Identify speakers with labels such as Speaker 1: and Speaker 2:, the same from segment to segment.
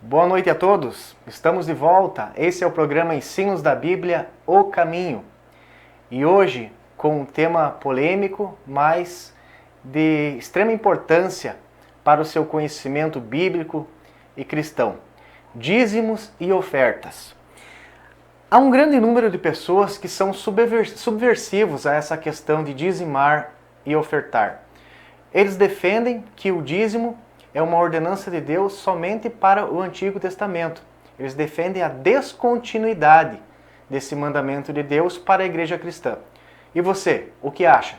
Speaker 1: Boa noite a todos, estamos de volta. Esse é o programa Ensinos da Bíblia, O Caminho. E hoje com um tema polêmico, mas de extrema importância para o seu conhecimento bíblico e cristão: dízimos e ofertas. Há um grande número de pessoas que são subversivos a essa questão de dizimar e ofertar. Eles defendem que o dízimo é uma ordenança de Deus somente para o Antigo Testamento. Eles defendem a descontinuidade desse mandamento de Deus para a igreja cristã. E você, o que acha?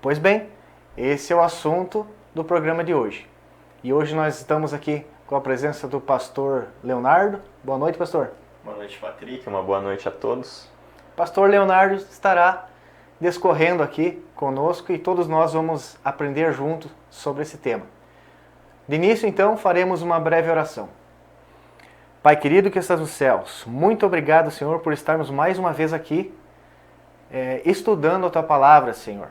Speaker 1: Pois bem, esse é o assunto do programa de hoje. E hoje nós estamos aqui com a presença do pastor Leonardo. Boa noite, pastor.
Speaker 2: Boa noite, Patrick. Uma boa noite a todos.
Speaker 1: Pastor Leonardo estará discorrendo aqui conosco e todos nós vamos aprender juntos sobre esse tema. De início, então, faremos uma breve oração. Pai querido que estás nos céus, muito obrigado, Senhor, por estarmos mais uma vez aqui estudando a Tua Palavra, Senhor.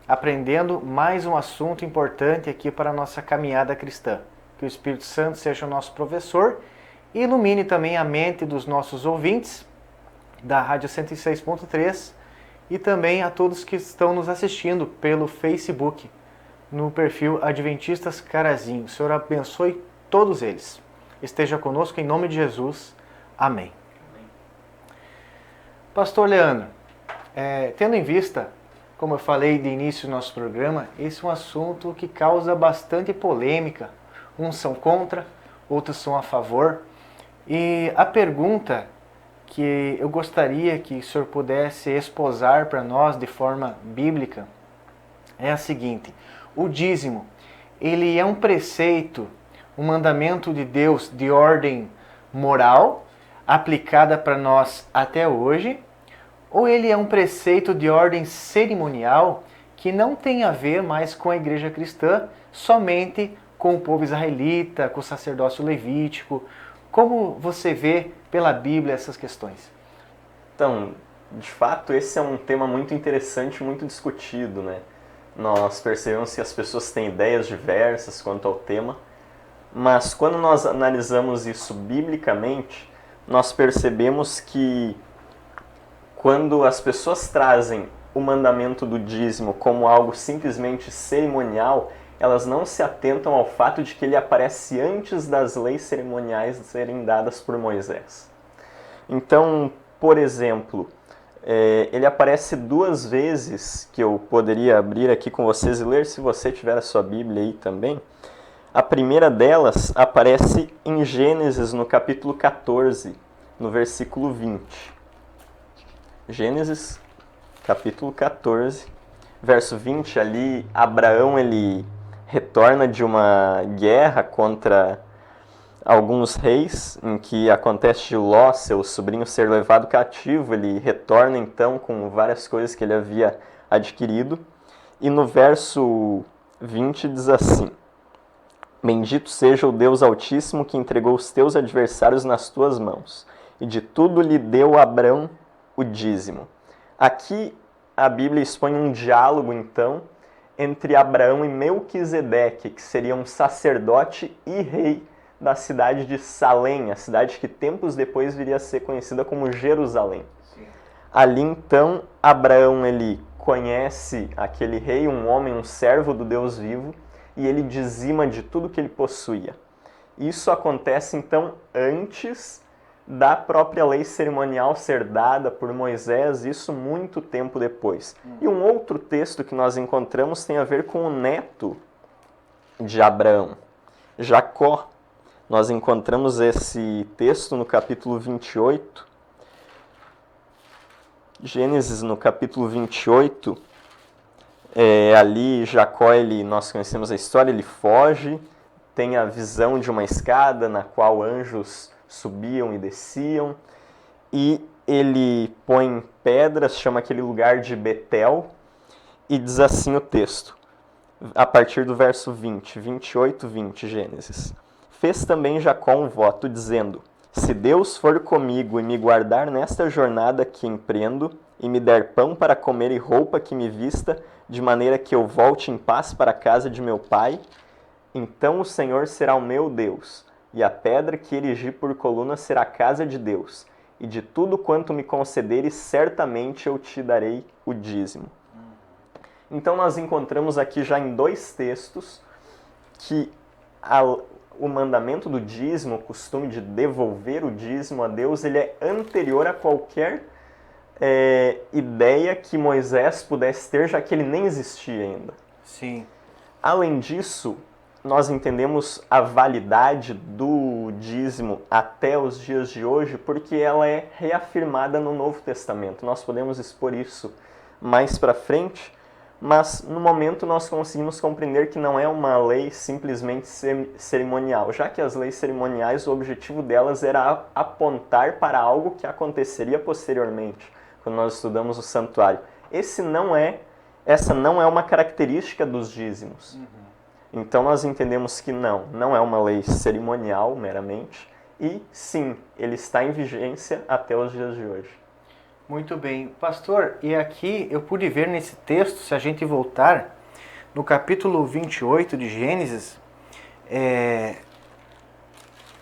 Speaker 1: Aprendendo mais um assunto importante aqui para a nossa caminhada cristã. Que o Espírito Santo seja o nosso professor e ilumine também a mente dos nossos ouvintes da Rádio 106.3 e também a todos que estão nos assistindo pelo Facebook, no perfil Adventistas Carazinho. O Senhor abençoe todos eles. Esteja conosco em nome de Jesus. Amém. Pastor Leandro, tendo em vista, como eu falei de início do nosso programa, esse é um assunto que causa bastante polêmica. Uns são contra, outros são a favor. E a pergunta que eu gostaria que o senhor pudesse esposar para nós de forma bíblica é a seguinte: o dízimo, ele é um preceito, um mandamento de Deus de ordem moral, aplicada para nós até hoje, ou ele é um preceito de ordem cerimonial que não tem a ver mais com a igreja cristã, somente com o povo israelita, com o sacerdócio levítico? Como você vê pela Bíblia essas questões?
Speaker 2: Então, de fato, esse é um tema muito interessante, muito discutido, né? Nós percebemos que as pessoas têm ideias diversas quanto ao tema, mas quando nós analisamos isso biblicamente, nós percebemos que quando as pessoas trazem o mandamento do dízimo como algo simplesmente cerimonial, elas não se atentam ao fato de que ele aparece antes das leis cerimoniais serem dadas por Moisés. Então, por exemplo, ele aparece duas vezes, que eu poderia abrir aqui com vocês e ler, se você tiver a sua Bíblia aí também. A primeira delas aparece em Gênesis, no capítulo 14, no versículo 20. Gênesis, capítulo 14, verso 20, ali Abraão ele retorna de uma guerra contra alguns reis, em que acontece de Ló, seu sobrinho, ser levado cativo. Ele retorna então com várias coisas que ele havia adquirido. E no verso 20 diz assim: Bendito seja o Deus Altíssimo que entregou os teus adversários nas tuas mãos, e de tudo lhe deu a Abrão o dízimo. Aqui a Bíblia expõe um diálogo então entre Abraão e Melquisedeque, que seria um sacerdote e rei da cidade de Salém, a cidade que tempos depois viria a ser conhecida como Jerusalém. Sim. Ali então Abraão ele conhece aquele rei, um homem, um servo do Deus vivo, e ele dizima de tudo que ele possuía. Isso acontece então antes da própria lei cerimonial ser dada por Moisés, isso muito tempo depois. E um outro texto que nós encontramos tem a ver com o neto de Abraão, Jacó. Nós encontramos esse texto no capítulo 28, Gênesis no capítulo 28, ali Jacó, nós conhecemos a história, ele foge, tem a visão de uma escada na qual anjos subiam e desciam, e ele põe pedras, chama aquele lugar de Betel, e diz assim o texto, a partir do verso 20, 28, 20, Gênesis. Fez também Jacó um voto, dizendo: Se Deus for comigo e me guardar nesta jornada que empreendo, e me der pão para comer e roupa que me vista, de maneira que eu volte em paz para a casa de meu pai, então o Senhor será o meu Deus, e a pedra que erigi por coluna será a casa de Deus. E de tudo quanto me concederes, certamente eu te darei o dízimo. Então nós encontramos aqui já em 2 textos que o mandamento do dízimo, o costume de devolver o dízimo a Deus, ele é anterior a qualquer ideia que Moisés pudesse ter, já que ele nem existia ainda.
Speaker 1: Sim.
Speaker 2: Além disso, nós entendemos a validade do dízimo até os dias de hoje porque ela é reafirmada no Novo Testamento. Nós podemos expor isso mais para frente, mas no momento nós conseguimos compreender que não é uma lei simplesmente cerimonial, já que as leis cerimoniais, o objetivo delas era apontar para algo que aconteceria posteriormente, quando nós estudamos o santuário. Essa não é uma característica dos dízimos. Então nós entendemos que não é uma lei cerimonial meramente, e sim, ele está em vigência até os dias de hoje.
Speaker 1: Muito bem. Pastor, e aqui eu pude ver nesse texto, se a gente voltar, no capítulo 28 de Gênesis,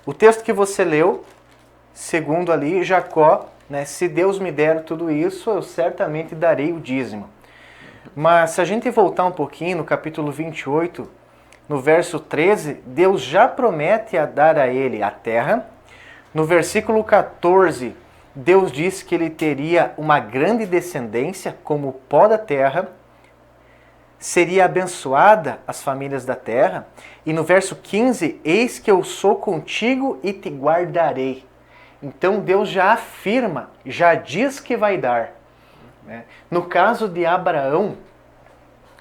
Speaker 1: o texto que você leu, segundo ali, Jacó, né, se Deus me der tudo isso, eu certamente darei o dízimo. Mas se a gente voltar um pouquinho no capítulo 28, no verso 13, Deus já promete a dar a ele a terra. No versículo 14, Deus diz que ele teria uma grande descendência, como o pó da terra, seria abençoada as famílias da terra. E no verso 15, eis que eu sou contigo e te guardarei. Então Deus já afirma, já diz que vai dar. No caso de Abraão,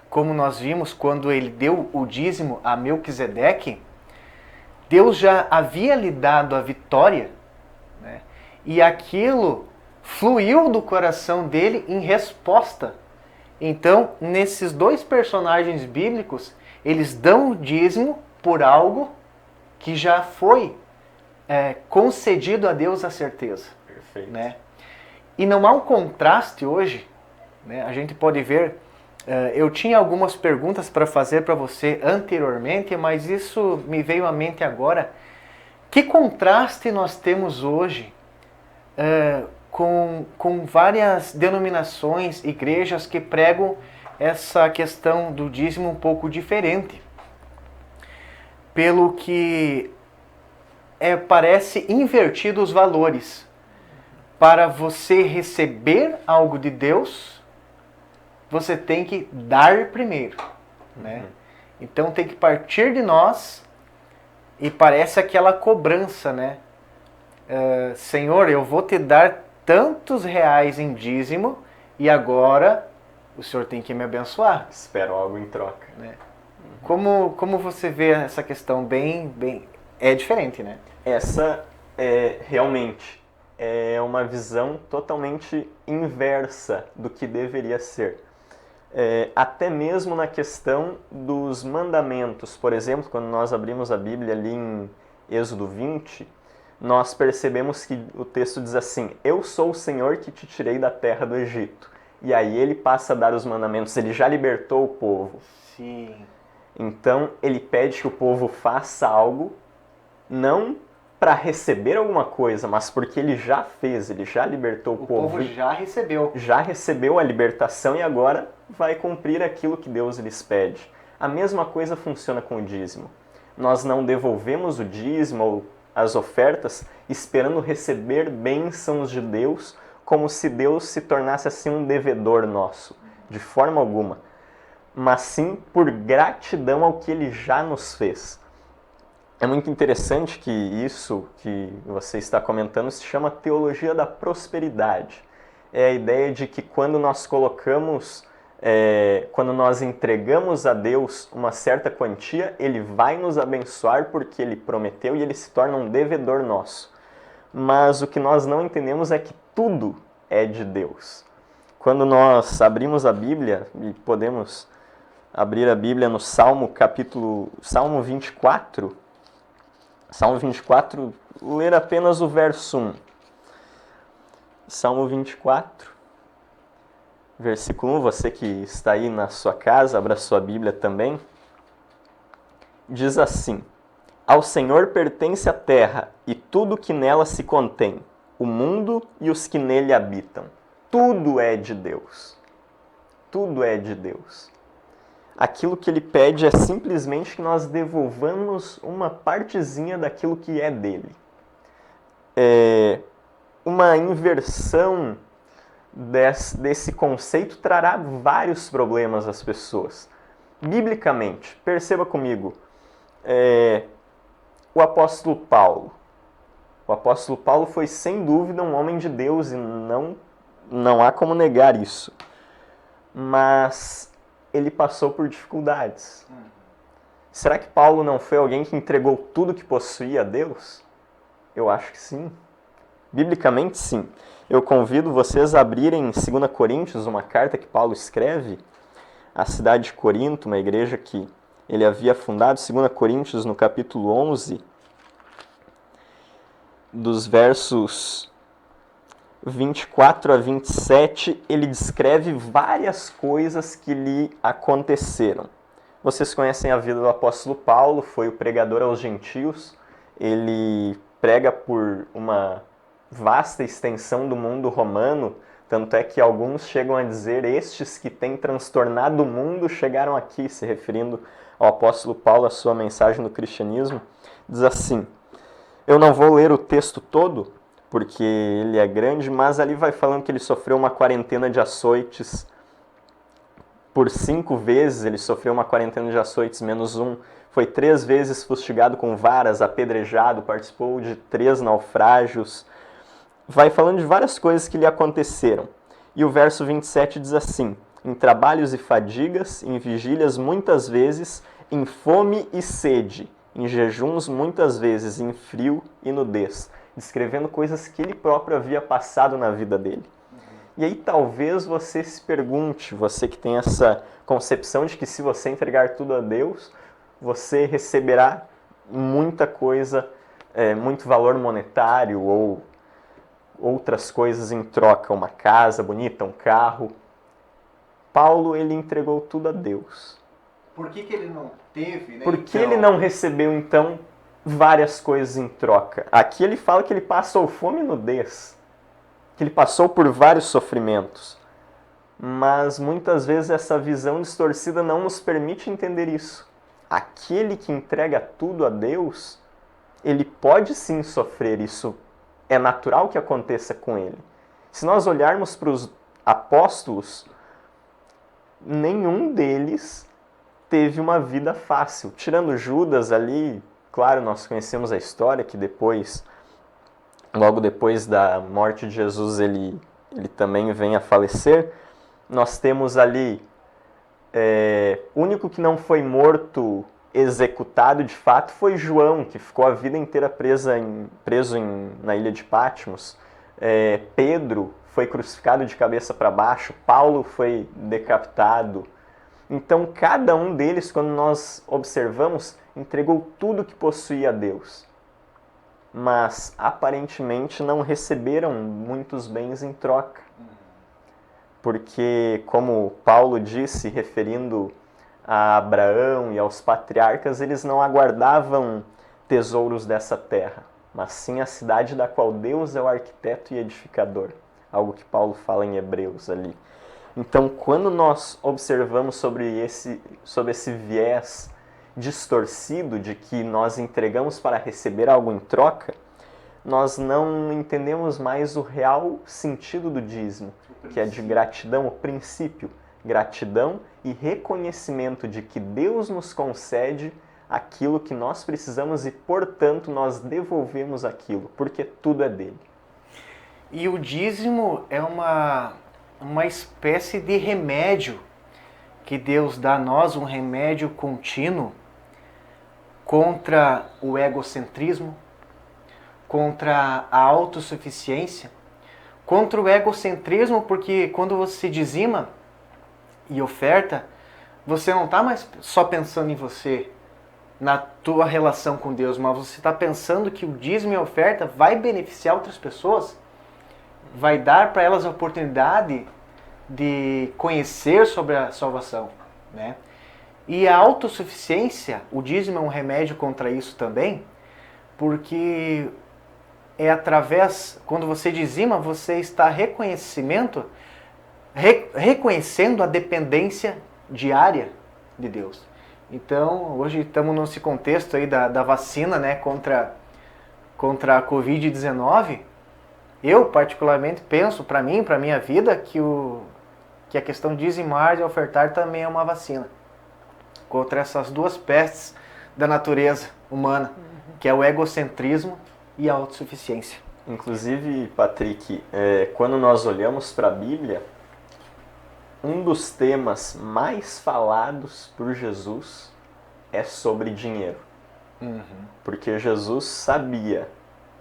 Speaker 1: como nós vimos quando ele deu o dízimo a Melquisedeque, Deus já havia lhe dado a vitória, né? E aquilo fluiu do coração dele em resposta. Então, nesses 2 personagens bíblicos, eles dão o dízimo por algo que já foi concedido a Deus a certeza.
Speaker 2: Perfeito.
Speaker 1: Né? E não há um contraste hoje, né? A gente pode ver, eu tinha algumas perguntas para fazer para você anteriormente, mas isso me veio à mente agora. Que contraste nós temos hoje com várias denominações, igrejas que pregam essa questão do dízimo um pouco diferente. Pelo que parece invertido os valores. Para você receber algo de Deus, você tem que dar primeiro. Né? Então tem que partir de nós e parece aquela cobrança, né? Senhor, eu vou te dar tantos reais em dízimo e agora o Senhor tem que me abençoar.
Speaker 2: Espero algo em troca.
Speaker 1: Né? Como você vê essa questão é diferente, né?
Speaker 2: Essa realmente é uma visão totalmente inversa do que deveria ser. Até mesmo na questão dos mandamentos. Por exemplo, quando nós abrimos a Bíblia ali em Êxodo 20, nós percebemos que o texto diz assim: eu sou o Senhor que te tirei da terra do Egito. E aí ele passa a dar os mandamentos, ele já libertou o povo.
Speaker 1: Sim.
Speaker 2: Então ele pede que o povo faça algo, não para receber alguma coisa, mas porque ele já fez, ele já libertou o povo.
Speaker 1: O povo já recebeu.
Speaker 2: Já recebeu a libertação e agora vai cumprir aquilo que Deus lhes pede. A mesma coisa funciona com o dízimo. Nós não devolvemos o dízimo ou as ofertas esperando receber bênçãos de Deus, como se Deus se tornasse assim um devedor nosso, de forma alguma, mas sim por gratidão ao que Ele já nos fez. É muito interessante que isso que você está comentando se chama teologia da prosperidade. É a ideia de que quando nós quando nós entregamos a Deus uma certa quantia, Ele vai nos abençoar porque Ele prometeu e Ele se torna um devedor nosso. Mas o que nós não entendemos é que tudo é de Deus. Quando nós abrimos a Bíblia, e podemos abrir a Bíblia no Salmo 24, Salmo 24, ler apenas o verso 1. Salmo 24, versículo 1, você que está aí na sua casa, abra sua Bíblia também. Diz assim: Ao Senhor pertence a terra e tudo que nela se contém, o mundo e os que nele habitam. Tudo é de Deus. Tudo é de Deus. Aquilo que ele pede é simplesmente que nós devolvamos uma partezinha daquilo que é dele. Uma inversão desse conceito trará vários problemas às pessoas. Biblicamente, perceba comigo, o apóstolo Paulo. O apóstolo Paulo foi sem dúvida um homem de Deus e não há como negar isso. Mas ele passou por dificuldades. Será que Paulo não foi alguém que entregou tudo que possuía a Deus? Eu acho que sim. Biblicamente, sim. Eu convido vocês a abrirem em 2 Coríntios, uma carta que Paulo escreve à cidade de Corinto, uma igreja que ele havia fundado, 2 Coríntios, no capítulo 11, dos versos 24 a 27, ele descreve várias coisas que lhe aconteceram. Vocês conhecem a vida do apóstolo Paulo, foi o pregador aos gentios, ele prega por uma vasta extensão do mundo romano, tanto é que alguns chegam a dizer, estes que têm transtornado o mundo chegaram aqui, se referindo ao apóstolo Paulo, a sua mensagem do cristianismo, diz assim, eu não vou ler o texto todo, porque ele é grande, mas ali vai falando que ele sofreu uma quarentena de açoites por 5 vezes, ele sofreu uma quarentena de açoites menos um, foi 3 vezes fustigado com varas, apedrejado, participou de 3 naufrágios, vai falando de várias coisas que lhe aconteceram. E o verso 27 diz assim, em trabalhos e fadigas, em vigílias muitas vezes, em fome e sede, em jejuns muitas vezes, em frio e nudez, descrevendo coisas que ele próprio havia passado na vida dele. E aí talvez você se pergunte, você que tem essa concepção de que se você entregar tudo a Deus, você receberá muita coisa, muito valor monetário ou outras coisas em troca, uma casa bonita, um carro. Paulo, ele entregou tudo a Deus.
Speaker 1: Por que ele não teve, né?
Speaker 2: Por que ele não recebeu, então, várias coisas em troca? Aqui ele fala que ele passou fome e nudez, que ele passou por vários sofrimentos. Mas muitas vezes essa visão distorcida não nos permite entender isso. Aquele que entrega tudo a Deus, ele pode sim sofrer, isso é natural que aconteça com ele. Se nós olharmos para os apóstolos, nenhum deles teve uma vida fácil. Tirando Judas ali, claro, nós conhecemos a história que depois, logo depois da morte de Jesus, ele também vem a falecer. Nós temos ali, o único que não foi morto, executado de fato, foi João, que ficou a vida inteira preso na ilha de Patmos. Pedro foi crucificado de cabeça para baixo, Paulo foi decapitado. Então, cada um deles, quando nós observamos, entregou tudo que possuía a Deus. Mas, aparentemente, não receberam muitos bens em troca. Porque, como Paulo disse, referindo a Abraão e aos patriarcas, eles não aguardavam tesouros dessa terra, mas sim a cidade da qual Deus é o arquiteto e edificador. Algo que Paulo fala em Hebreus ali. Então, quando nós observamos sobre esse viés distorcido de que nós entregamos para receber algo em troca, nós não entendemos mais o real sentido do dízimo, que é de gratidão, o princípio. Gratidão e reconhecimento de que Deus nos concede aquilo que nós precisamos e, portanto, nós devolvemos aquilo, porque tudo é dele.
Speaker 1: E o dízimo é uma espécie de remédio que Deus dá a nós, um remédio contínuo contra o egocentrismo, contra a autossuficiência, contra o egocentrismo, porque quando você dizima e oferta, você não está mais só pensando em você, na tua relação com Deus, mas você está pensando que o dízimo e a oferta vai beneficiar outras pessoas, vai dar para elas a oportunidade de conhecer sobre a salvação, né? E a autossuficiência, o dízimo é um remédio contra isso também, porque é através, quando você dizima, você está reconhecendo a dependência diária de Deus. Então, hoje estamos nesse contexto aí da vacina, né, contra a Covid-19. Eu, particularmente, penso, para mim, para a minha vida, que a questão de dizimar e ofertar também é uma vacina contra essas duas pestes da natureza humana, que é o egocentrismo e a autossuficiência.
Speaker 2: Inclusive, Patrick, quando nós olhamos para a Bíblia, um dos temas mais falados por Jesus é sobre dinheiro. Porque Jesus sabia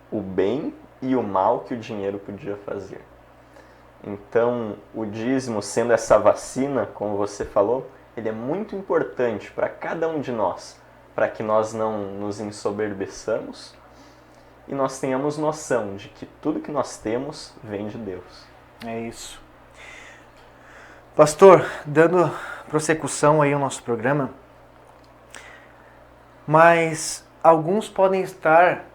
Speaker 2: o bem e o mal que o dinheiro podia fazer. Então, o dízimo, sendo essa vacina, como você falou, ele é muito importante para cada um de nós, para que nós não nos ensoberbeçamos e nós tenhamos noção de que tudo que nós temos vem de Deus.
Speaker 1: É isso. Pastor, dando prossecução aí ao nosso programa, mas alguns podem estar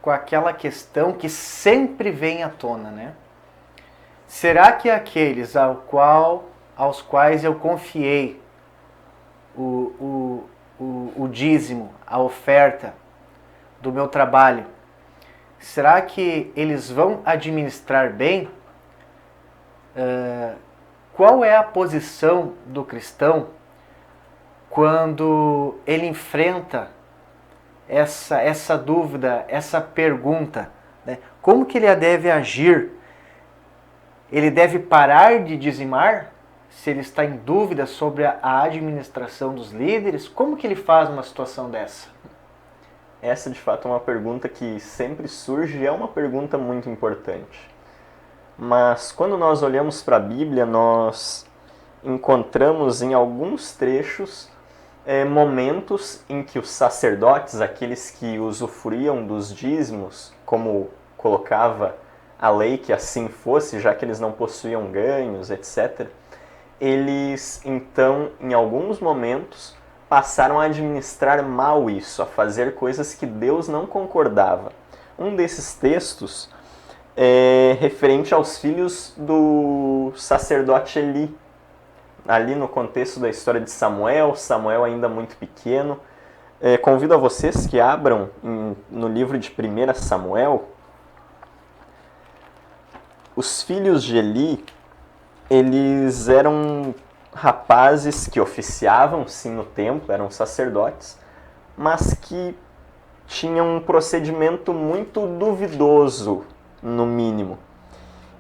Speaker 1: com aquela questão que sempre vem à tona, né? Será que aqueles aos quais eu confiei o dízimo, a oferta do meu trabalho, será que eles vão administrar bem? Qual é a posição do cristão quando ele enfrenta essa dúvida, essa pergunta, né? Como que ele deve agir? Ele deve parar de dizimar se ele está em dúvida sobre a administração dos líderes? Como que ele faz numa situação dessa?
Speaker 2: Essa, de fato, é uma pergunta que sempre surge e é uma pergunta muito importante. Mas quando nós olhamos para a Bíblia, nós encontramos em alguns trechos momentos em que os sacerdotes, aqueles que usufruíam dos dízimos, como colocava a lei que assim fosse, já que eles não possuíam ganhos, etc., eles, então, em alguns momentos, passaram a administrar mal isso, a fazer coisas que Deus não concordava. Um desses textos é referente aos filhos do sacerdote Eli. Ali no contexto da história de Samuel ainda muito pequeno. Convido a vocês que abram no livro de 1 Samuel. Os filhos de Eli, eles eram rapazes que oficiavam, sim, no templo, eram sacerdotes, mas que tinham um procedimento muito duvidoso, no mínimo.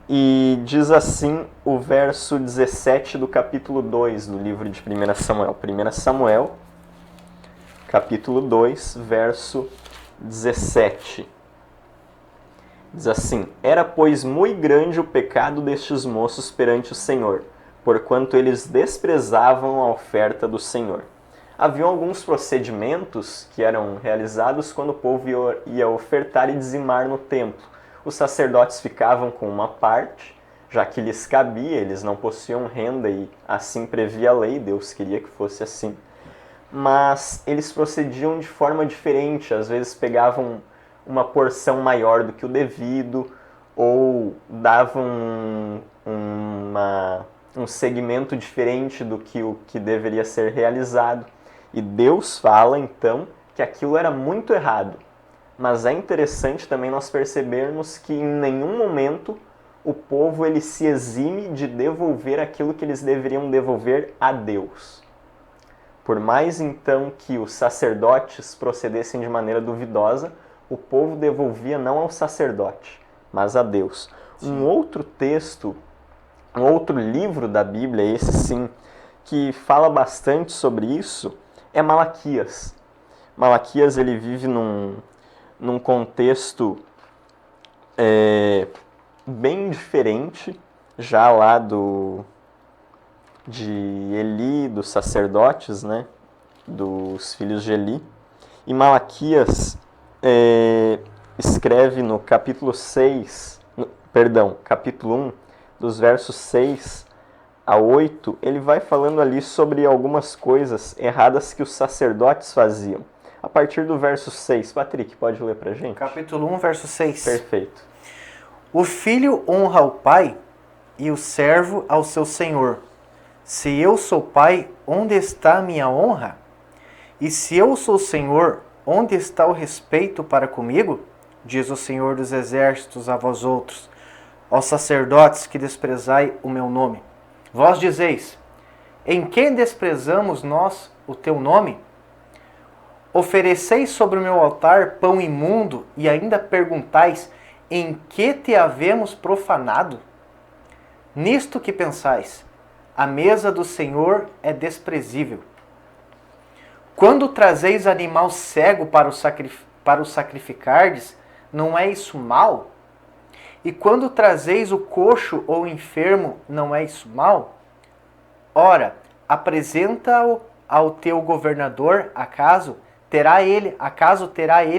Speaker 2: E diz assim o verso 17 do capítulo 2 do livro de 1 Samuel. 1 Samuel, capítulo 2, verso 17. Diz assim: Era, pois, muito grande o pecado destes moços perante o Senhor, porquanto eles desprezavam a oferta do Senhor. Havia alguns procedimentos que eram realizados quando o povo ia ofertar e dizimar no templo. Os sacerdotes ficavam com uma parte, já que lhes cabia, eles não possuíam renda e assim previa a lei, Deus queria que fosse assim. Mas eles procediam de forma diferente, às vezes pegavam uma porção maior do que o devido, ou davam um segmento diferente do que o que deveria ser realizado. E Deus fala, então, que aquilo era muito errado. Mas é interessante também nós percebermos que em nenhum momento o povo ele se exime de devolver aquilo que eles deveriam devolver a Deus. Por mais então que os sacerdotes procedessem de maneira duvidosa, o povo devolvia não ao sacerdote, mas a Deus. Sim. Um outro texto, um outro livro da Bíblia, esse sim, que fala bastante sobre isso, é Malaquias. Malaquias ele vive num contexto bem diferente, já lá de Eli, dos sacerdotes, né? Dos filhos de Eli. E Malaquias escreve no capítulo 1, dos versos 6 a 8, ele vai falando ali sobre algumas coisas erradas que os sacerdotes faziam. A partir do verso 6, Patrick, pode ler pra gente?
Speaker 1: Capítulo 1, verso 6.
Speaker 2: Perfeito.
Speaker 1: O filho honra o pai e o servo ao seu senhor. Se eu sou pai, onde está a minha honra? E se eu sou senhor, onde está o respeito para comigo? Diz o Senhor dos Exércitos a vós outros, aos sacerdotes que desprezai o meu nome. Vós dizeis, em quem desprezamos nós o teu nome? Ofereceis sobre o meu altar pão imundo e ainda perguntais, em que te havemos profanado? Nisto que pensais, a mesa do Senhor é desprezível. Quando trazeis animal cego para o sacrificardes, não é isso mal? E quando trazeis o coxo ou o enfermo, não é isso mal? Ora, apresenta-o ao teu governador, acaso terá ele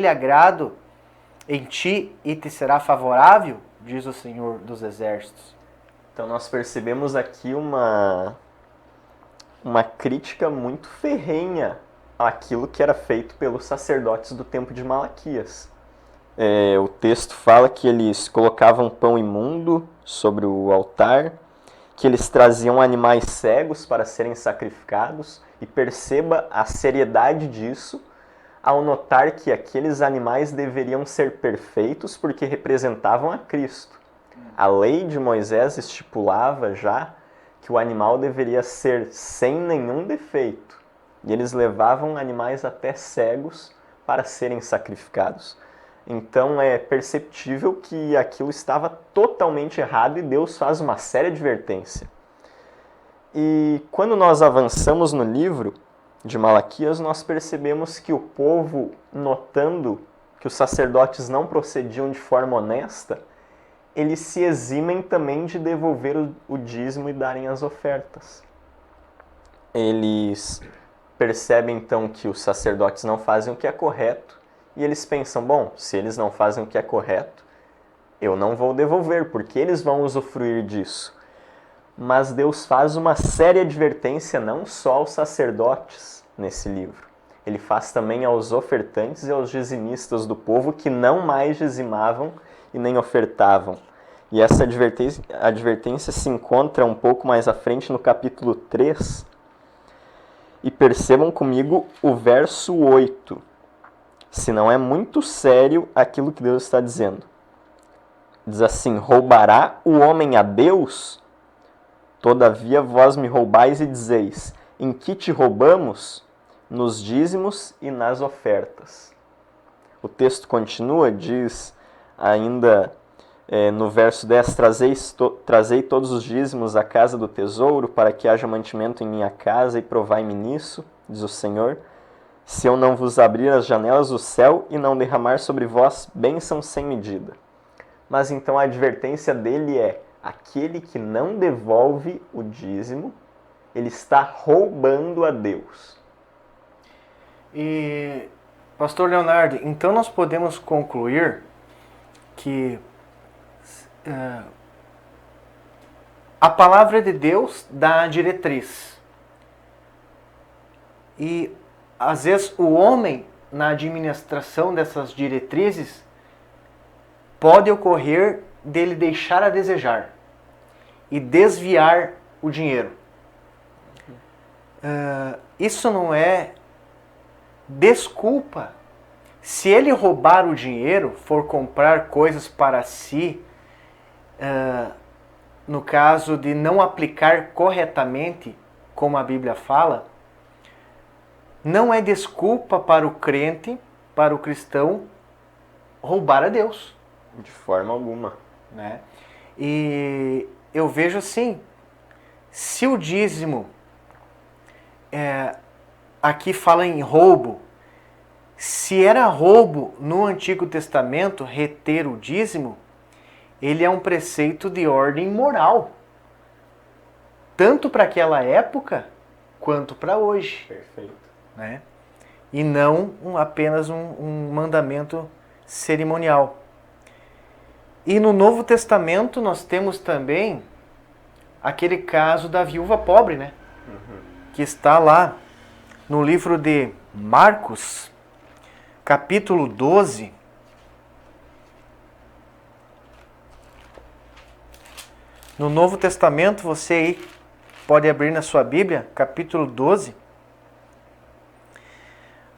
Speaker 1: agrado em ti e te será favorável? Diz o Senhor dos Exércitos.
Speaker 2: Então nós percebemos aqui uma crítica muito ferrenha àquilo que era feito pelos sacerdotes do tempo de Malaquias. O texto fala que eles colocavam pão imundo sobre o altar, que eles traziam animais cegos para serem sacrificados, e perceba a seriedade disso ao notar que aqueles animais deveriam ser perfeitos porque representavam a Cristo. A lei de Moisés estipulava já que o animal deveria ser sem nenhum defeito, e eles levavam animais até cegos para serem sacrificados. Então é perceptível que aquilo estava totalmente errado e Deus faz uma séria advertência. E quando nós avançamos no livro de Malaquias, nós percebemos que o povo, notando que os sacerdotes não procediam de forma honesta, eles se eximem também de devolver o dízimo e darem as ofertas. Eles percebem então que os sacerdotes não fazem o que é correto, e eles pensam, bom, se eles não fazem o que é correto, eu não vou devolver, porque eles vão usufruir disso. Mas Deus faz uma séria advertência não só aos sacerdotes nesse livro. Ele faz também aos ofertantes e aos dizimistas do povo que não mais dizimavam e nem ofertavam. E essa advertência se encontra um pouco mais à frente no capítulo 3. E percebam comigo o verso 8. Se não é muito sério aquilo que Deus está dizendo. Diz assim, roubará o homem a Deus? Todavia vós me roubais e dizeis, em que te roubamos? Nos dízimos e nas ofertas. O texto continua, diz ainda no verso 10, trazei todos os dízimos à casa do tesouro, para que haja mantimento em minha casa, e provai-me nisso, diz o Senhor, se eu não vos abrir as janelas do céu e não derramar sobre vós bênção sem medida. Mas então a advertência dele é, aquele que não devolve o dízimo, ele está roubando a Deus.
Speaker 1: E, pastor Leonardo, então nós podemos concluir que a palavra de Deus dá a diretriz. E, às vezes, o homem, na administração dessas diretrizes, pode ocorrer dele deixar a desejar e desviar o dinheiro. Isso não é desculpa. Se ele roubar o dinheiro, for comprar coisas para si, no caso de não aplicar corretamente, como a Bíblia fala, não é desculpa para o crente, para o cristão, roubar a Deus.
Speaker 2: De forma alguma.
Speaker 1: Né? E eu vejo assim, se o dízimo, aqui fala em roubo, se era roubo no Antigo Testamento reter o dízimo, ele é um preceito de ordem moral, tanto para aquela época quanto para hoje.
Speaker 2: Perfeito.
Speaker 1: Né? E não apenas um mandamento cerimonial. E no Novo Testamento nós temos também aquele caso da viúva pobre, né? Que está lá no livro de Marcos, capítulo 12. No Novo Testamento, você aí pode abrir na sua Bíblia, capítulo 12,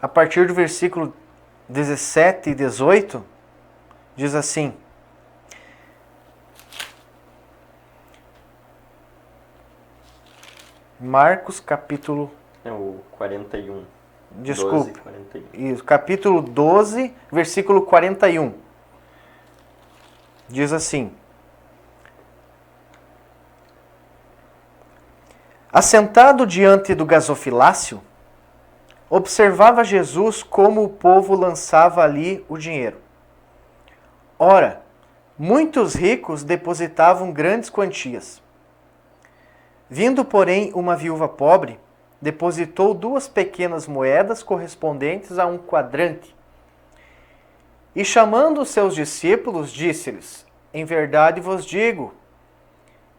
Speaker 1: a partir do versículo 17 e 18, diz assim: Marcos, capítulo...
Speaker 2: É o 41.
Speaker 1: Desculpa.
Speaker 2: 12, 41.
Speaker 1: Isso, capítulo 12, versículo 41. Diz assim: Assentado diante do gasofilácio, observava Jesus como o povo lançava ali o dinheiro. Ora, muitos ricos depositavam grandes quantias. Vindo, porém, uma viúva pobre, depositou 2 pequenas moedas correspondentes a 1 quadrante. E chamando os seus discípulos, disse-lhes: Em verdade vos digo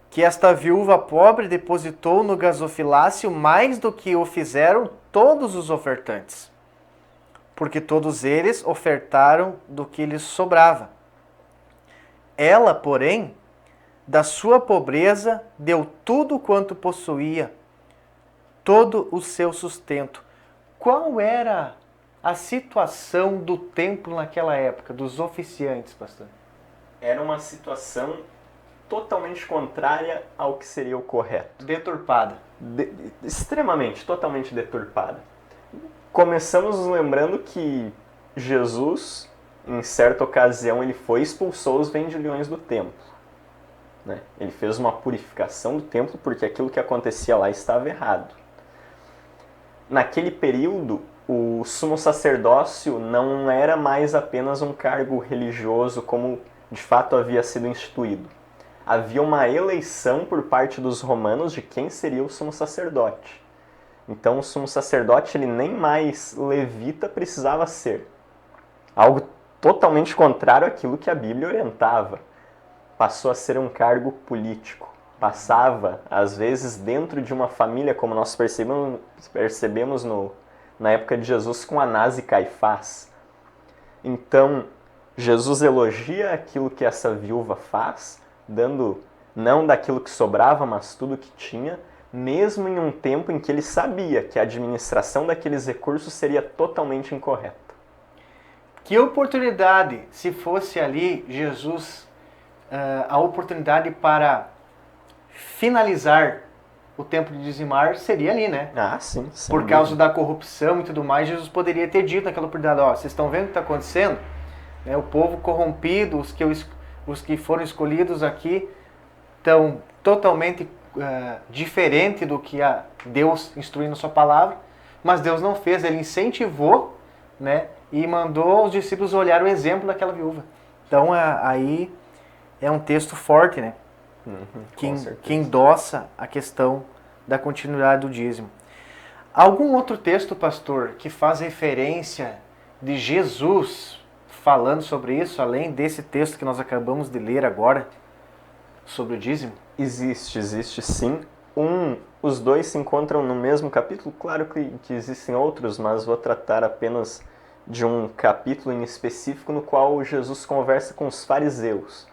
Speaker 1: que esta viúva pobre depositou no gasofilácio mais do que o fizeram todos os ofertantes, porque todos eles ofertaram do que lhes sobrava. Ela, porém, da sua pobreza deu tudo quanto possuía, todo o seu sustento. Qual era a situação do templo naquela época, dos oficiantes, pastor?
Speaker 2: Era uma situação totalmente contrária ao que seria o correto.
Speaker 1: Deturpada.
Speaker 2: Extremamente, totalmente deturpada. Começamos nos lembrando que Jesus, em certa ocasião, ele foi e expulsou os vendilhões do templo. Né? Ele fez uma purificação do templo porque aquilo que acontecia lá estava errado. Naquele período, o sumo sacerdócio não era mais apenas um cargo religioso como de fato havia sido instituído. Havia uma eleição por parte dos romanos de quem seria o sumo sacerdote. Então o sumo sacerdote ele nem mais levita precisava ser. Algo totalmente contrário àquilo que a Bíblia orientava. Passou a ser um cargo político. Passava, às vezes, dentro de uma família, como nós percebemos na época de Jesus com Anás e Caifás. Então, Jesus elogia aquilo que essa viúva faz, dando não daquilo que sobrava, mas tudo que tinha, mesmo em um tempo em que ele sabia que a administração daqueles recursos seria totalmente incorreta.
Speaker 1: Que oportunidade, se fosse ali Jesus, a oportunidade para finalizar o tempo de dizimar seria ali, né?
Speaker 2: Ah, sim.
Speaker 1: Por causa da corrupção e tudo mais, Jesus poderia ter dito naquela oportunidade: ó, vocês estão vendo o que está acontecendo? O povo corrompido, os que foram escolhidos aqui, estão totalmente diferente do que Deus instruiu na sua palavra, mas Deus não fez, ele incentivou, né, e mandou os discípulos olhar o exemplo daquela viúva. Então aí é um texto forte, né, que endossa a questão da continuidade do dízimo. Algum outro texto, pastor, que faz referência de Jesus falando sobre isso, além desse texto que nós acabamos de ler agora, sobre o dízimo?
Speaker 2: Existe sim. Os dois se encontram no mesmo capítulo. Claro que existem outros, mas vou tratar apenas de um capítulo em específico no qual Jesus conversa com os fariseus.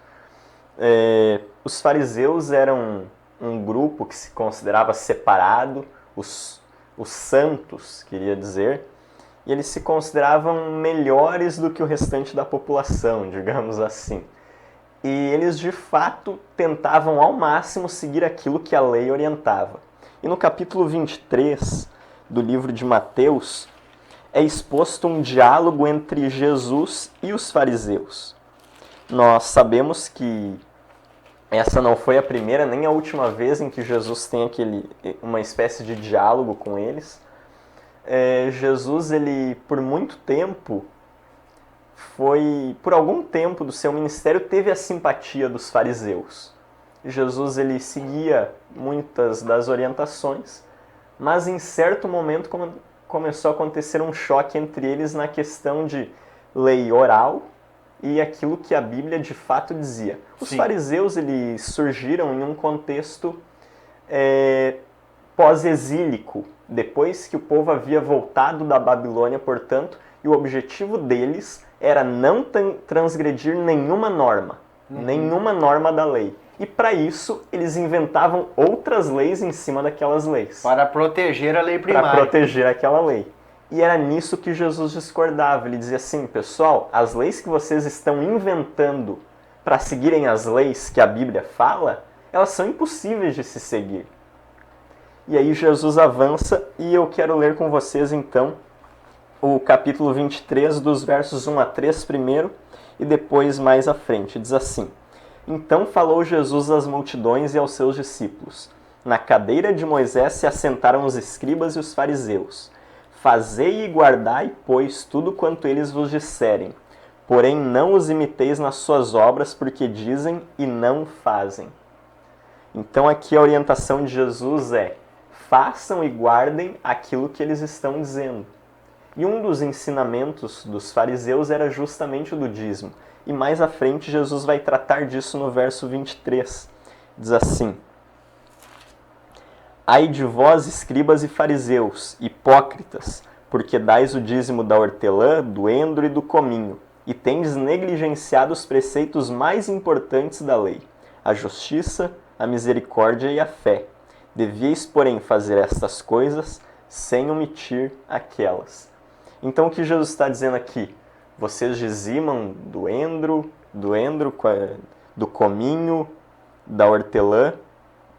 Speaker 2: Os fariseus eram um grupo que se considerava separado, os santos, queria dizer, e eles se consideravam melhores do que o restante da população, digamos assim. E eles, de fato, tentavam ao máximo seguir aquilo que a lei orientava. E no capítulo 23 do livro de Mateus, é exposto um diálogo entre Jesus e os fariseus. Nós sabemos que essa não foi a primeira nem a última vez em que Jesus tem uma espécie de diálogo com eles. Jesus, ele, por algum tempo do seu ministério, teve a simpatia dos fariseus. Jesus, ele seguia muitas das orientações, mas em certo momento começou a acontecer um choque entre eles na questão de lei oral e aquilo que a Bíblia de fato dizia. Os fariseus, eles surgiram em um contexto pós-exílico, depois que o povo havia voltado da Babilônia, portanto, e o objetivo deles era não transgredir nenhuma norma, nenhuma norma da lei. E para isso, eles inventavam outras leis em cima daquelas leis.
Speaker 1: Para proteger a lei primária.
Speaker 2: Para proteger aquela lei. E era nisso que Jesus discordava. Ele dizia assim, pessoal, as leis que vocês estão inventando para seguirem as leis que a Bíblia fala, elas são impossíveis de se seguir. E aí Jesus avança e eu quero ler com vocês então o capítulo 23, dos versos 1 a 3 primeiro e depois mais à frente. Diz assim: Então falou Jesus às multidões e aos seus discípulos. Na cadeira de Moisés se assentaram os escribas e os fariseus. Fazei e guardai, pois, tudo quanto eles vos disserem. Porém não os imiteis nas suas obras, porque dizem e não fazem. Então aqui a orientação de Jesus é: façam e guardem aquilo que eles estão dizendo. E um dos ensinamentos dos fariseus era justamente o do dízimo. E mais à frente Jesus vai tratar disso no verso 23. Diz assim: Ai de vós, escribas e fariseus, hipócritas, porque dais o dízimo da hortelã, do endro e do cominho, e tendes negligenciado os preceitos mais importantes da lei, a justiça, a misericórdia e a fé. Devíeis, porém, fazer estas coisas sem omitir aquelas. Então o que Jesus está dizendo aqui? Vocês dizimam do endro, do cominho, da hortelã.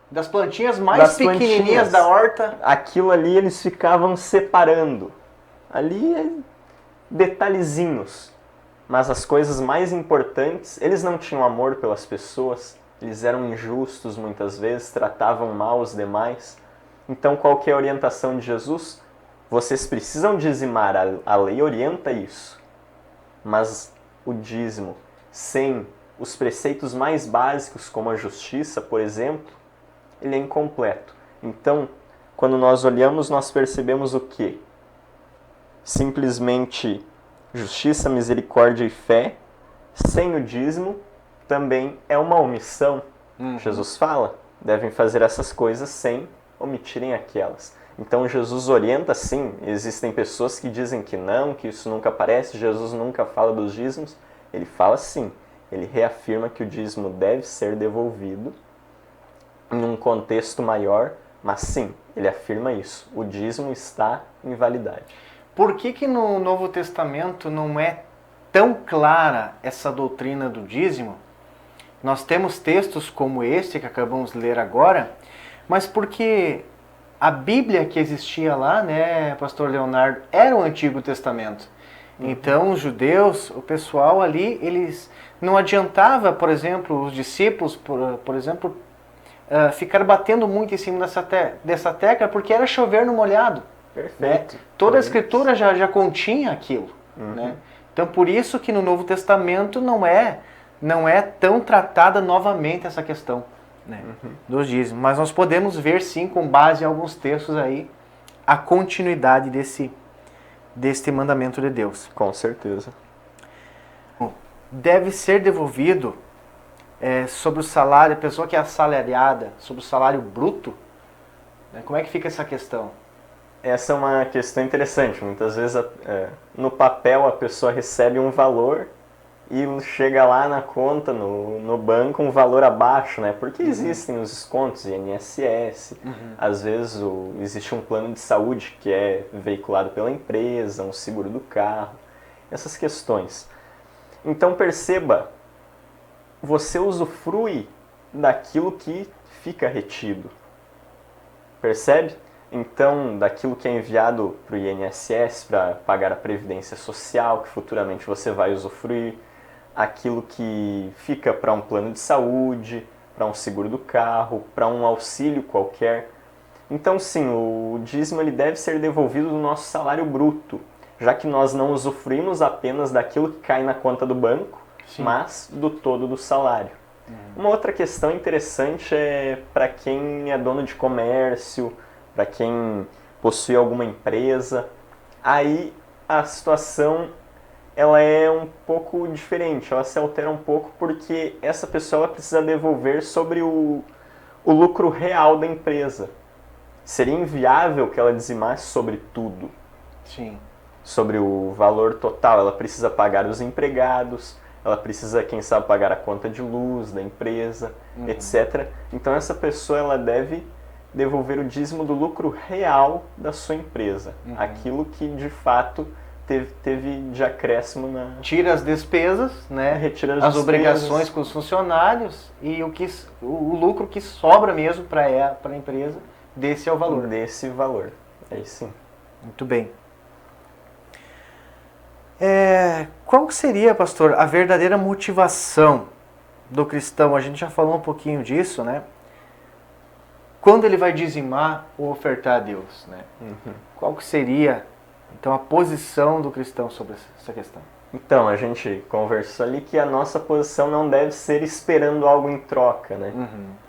Speaker 1: Das plantinhas mais pequenininhas da horta.
Speaker 2: Aquilo ali eles ficavam separando. Ali é detalhezinhos. Mas as coisas mais importantes, eles não tinham amor pelas pessoas. Eles eram injustos muitas vezes, tratavam mal os demais. Então qual que é a orientação de Jesus? Vocês precisam dizimar, a lei orienta isso. Mas o dízimo, sem os preceitos mais básicos, como a justiça, por exemplo, ele é incompleto. Então, quando nós olhamos, nós percebemos o quê? Simplesmente justiça, misericórdia e fé, sem o dízimo, também é uma omissão. Jesus fala, devem fazer essas coisas sem omitirem aquelas. Então Jesus orienta sim, existem pessoas que dizem que não, que isso nunca aparece, Jesus nunca fala dos dízimos. Ele fala sim, ele reafirma que o dízimo deve ser devolvido em um contexto maior, mas sim, ele afirma isso, o dízimo está em validade.
Speaker 1: Por que no Novo Testamento não é tão clara essa doutrina do dízimo? Nós temos textos como este que acabamos de ler agora, mas porque a Bíblia que existia lá, né, Pastor Leonardo, era o Antigo Testamento. Então os judeus, o pessoal ali, eles não adiantava, por exemplo, os discípulos, por exemplo, ficar batendo muito em cima dessa tecla, porque era chover no molhado.
Speaker 2: Perfeito.
Speaker 1: Né? Toda a Escritura já continha aquilo. Né? Então por isso que no Novo Testamento não é tão tratada novamente essa questão, né, dos dízimos. Mas nós podemos ver sim, com base em alguns textos aí, a continuidade deste mandamento de Deus.
Speaker 2: Com certeza.
Speaker 1: Deve ser devolvido sobre o salário, a pessoa que é assalariada, sobre o salário bruto, né? Como é que fica essa questão?
Speaker 2: Essa é uma questão interessante. Muitas vezes no papel a pessoa recebe um valor e chega lá na conta, no banco, um valor abaixo, né? Porque existem os descontos, INSS, às vezes existe um plano de saúde que é veiculado pela empresa, um seguro do carro, essas questões. Então perceba, você usufrui daquilo que fica retido. Percebe? Então, daquilo que é enviado para o INSS para pagar a Previdência Social, que futuramente você vai usufruir, aquilo que fica para um plano de saúde, para um seguro do carro, para um auxílio qualquer. Então, sim, o dízimo ele deve ser devolvido do nosso salário bruto, já que nós não usufruímos apenas daquilo que cai na conta do banco, sim, mas do todo do salário. Uma outra questão interessante é para quem é dono de comércio, para quem possui alguma empresa. Aí a situação ela é um pouco diferente, ela se altera um pouco porque essa pessoa precisa devolver sobre o o lucro real da empresa. Seria inviável que ela dizimasse sobre tudo.
Speaker 1: Sim.
Speaker 2: Sobre o valor total. Ela precisa pagar os empregados, ela precisa, quem sabe, pagar a conta de luz da empresa, etc. Então essa pessoa ela deve devolver o dízimo do lucro real da sua empresa. Aquilo que de fato teve de acréscimo na...
Speaker 1: Tira as despesas, né?
Speaker 2: Retira
Speaker 1: as obrigações com os funcionários e o lucro que sobra mesmo para a empresa, desse é o valor.
Speaker 2: Desse valor, aí sim.
Speaker 1: Muito bem. Qual que seria, pastor, a verdadeira motivação do cristão? A gente já falou um pouquinho disso, né? Quando ele vai dizimar ou ofertar a Deus, né? Qual que seria, então, a posição do cristão sobre essa questão?
Speaker 2: Então, a gente conversou ali que a nossa posição não deve ser esperando algo em troca, né?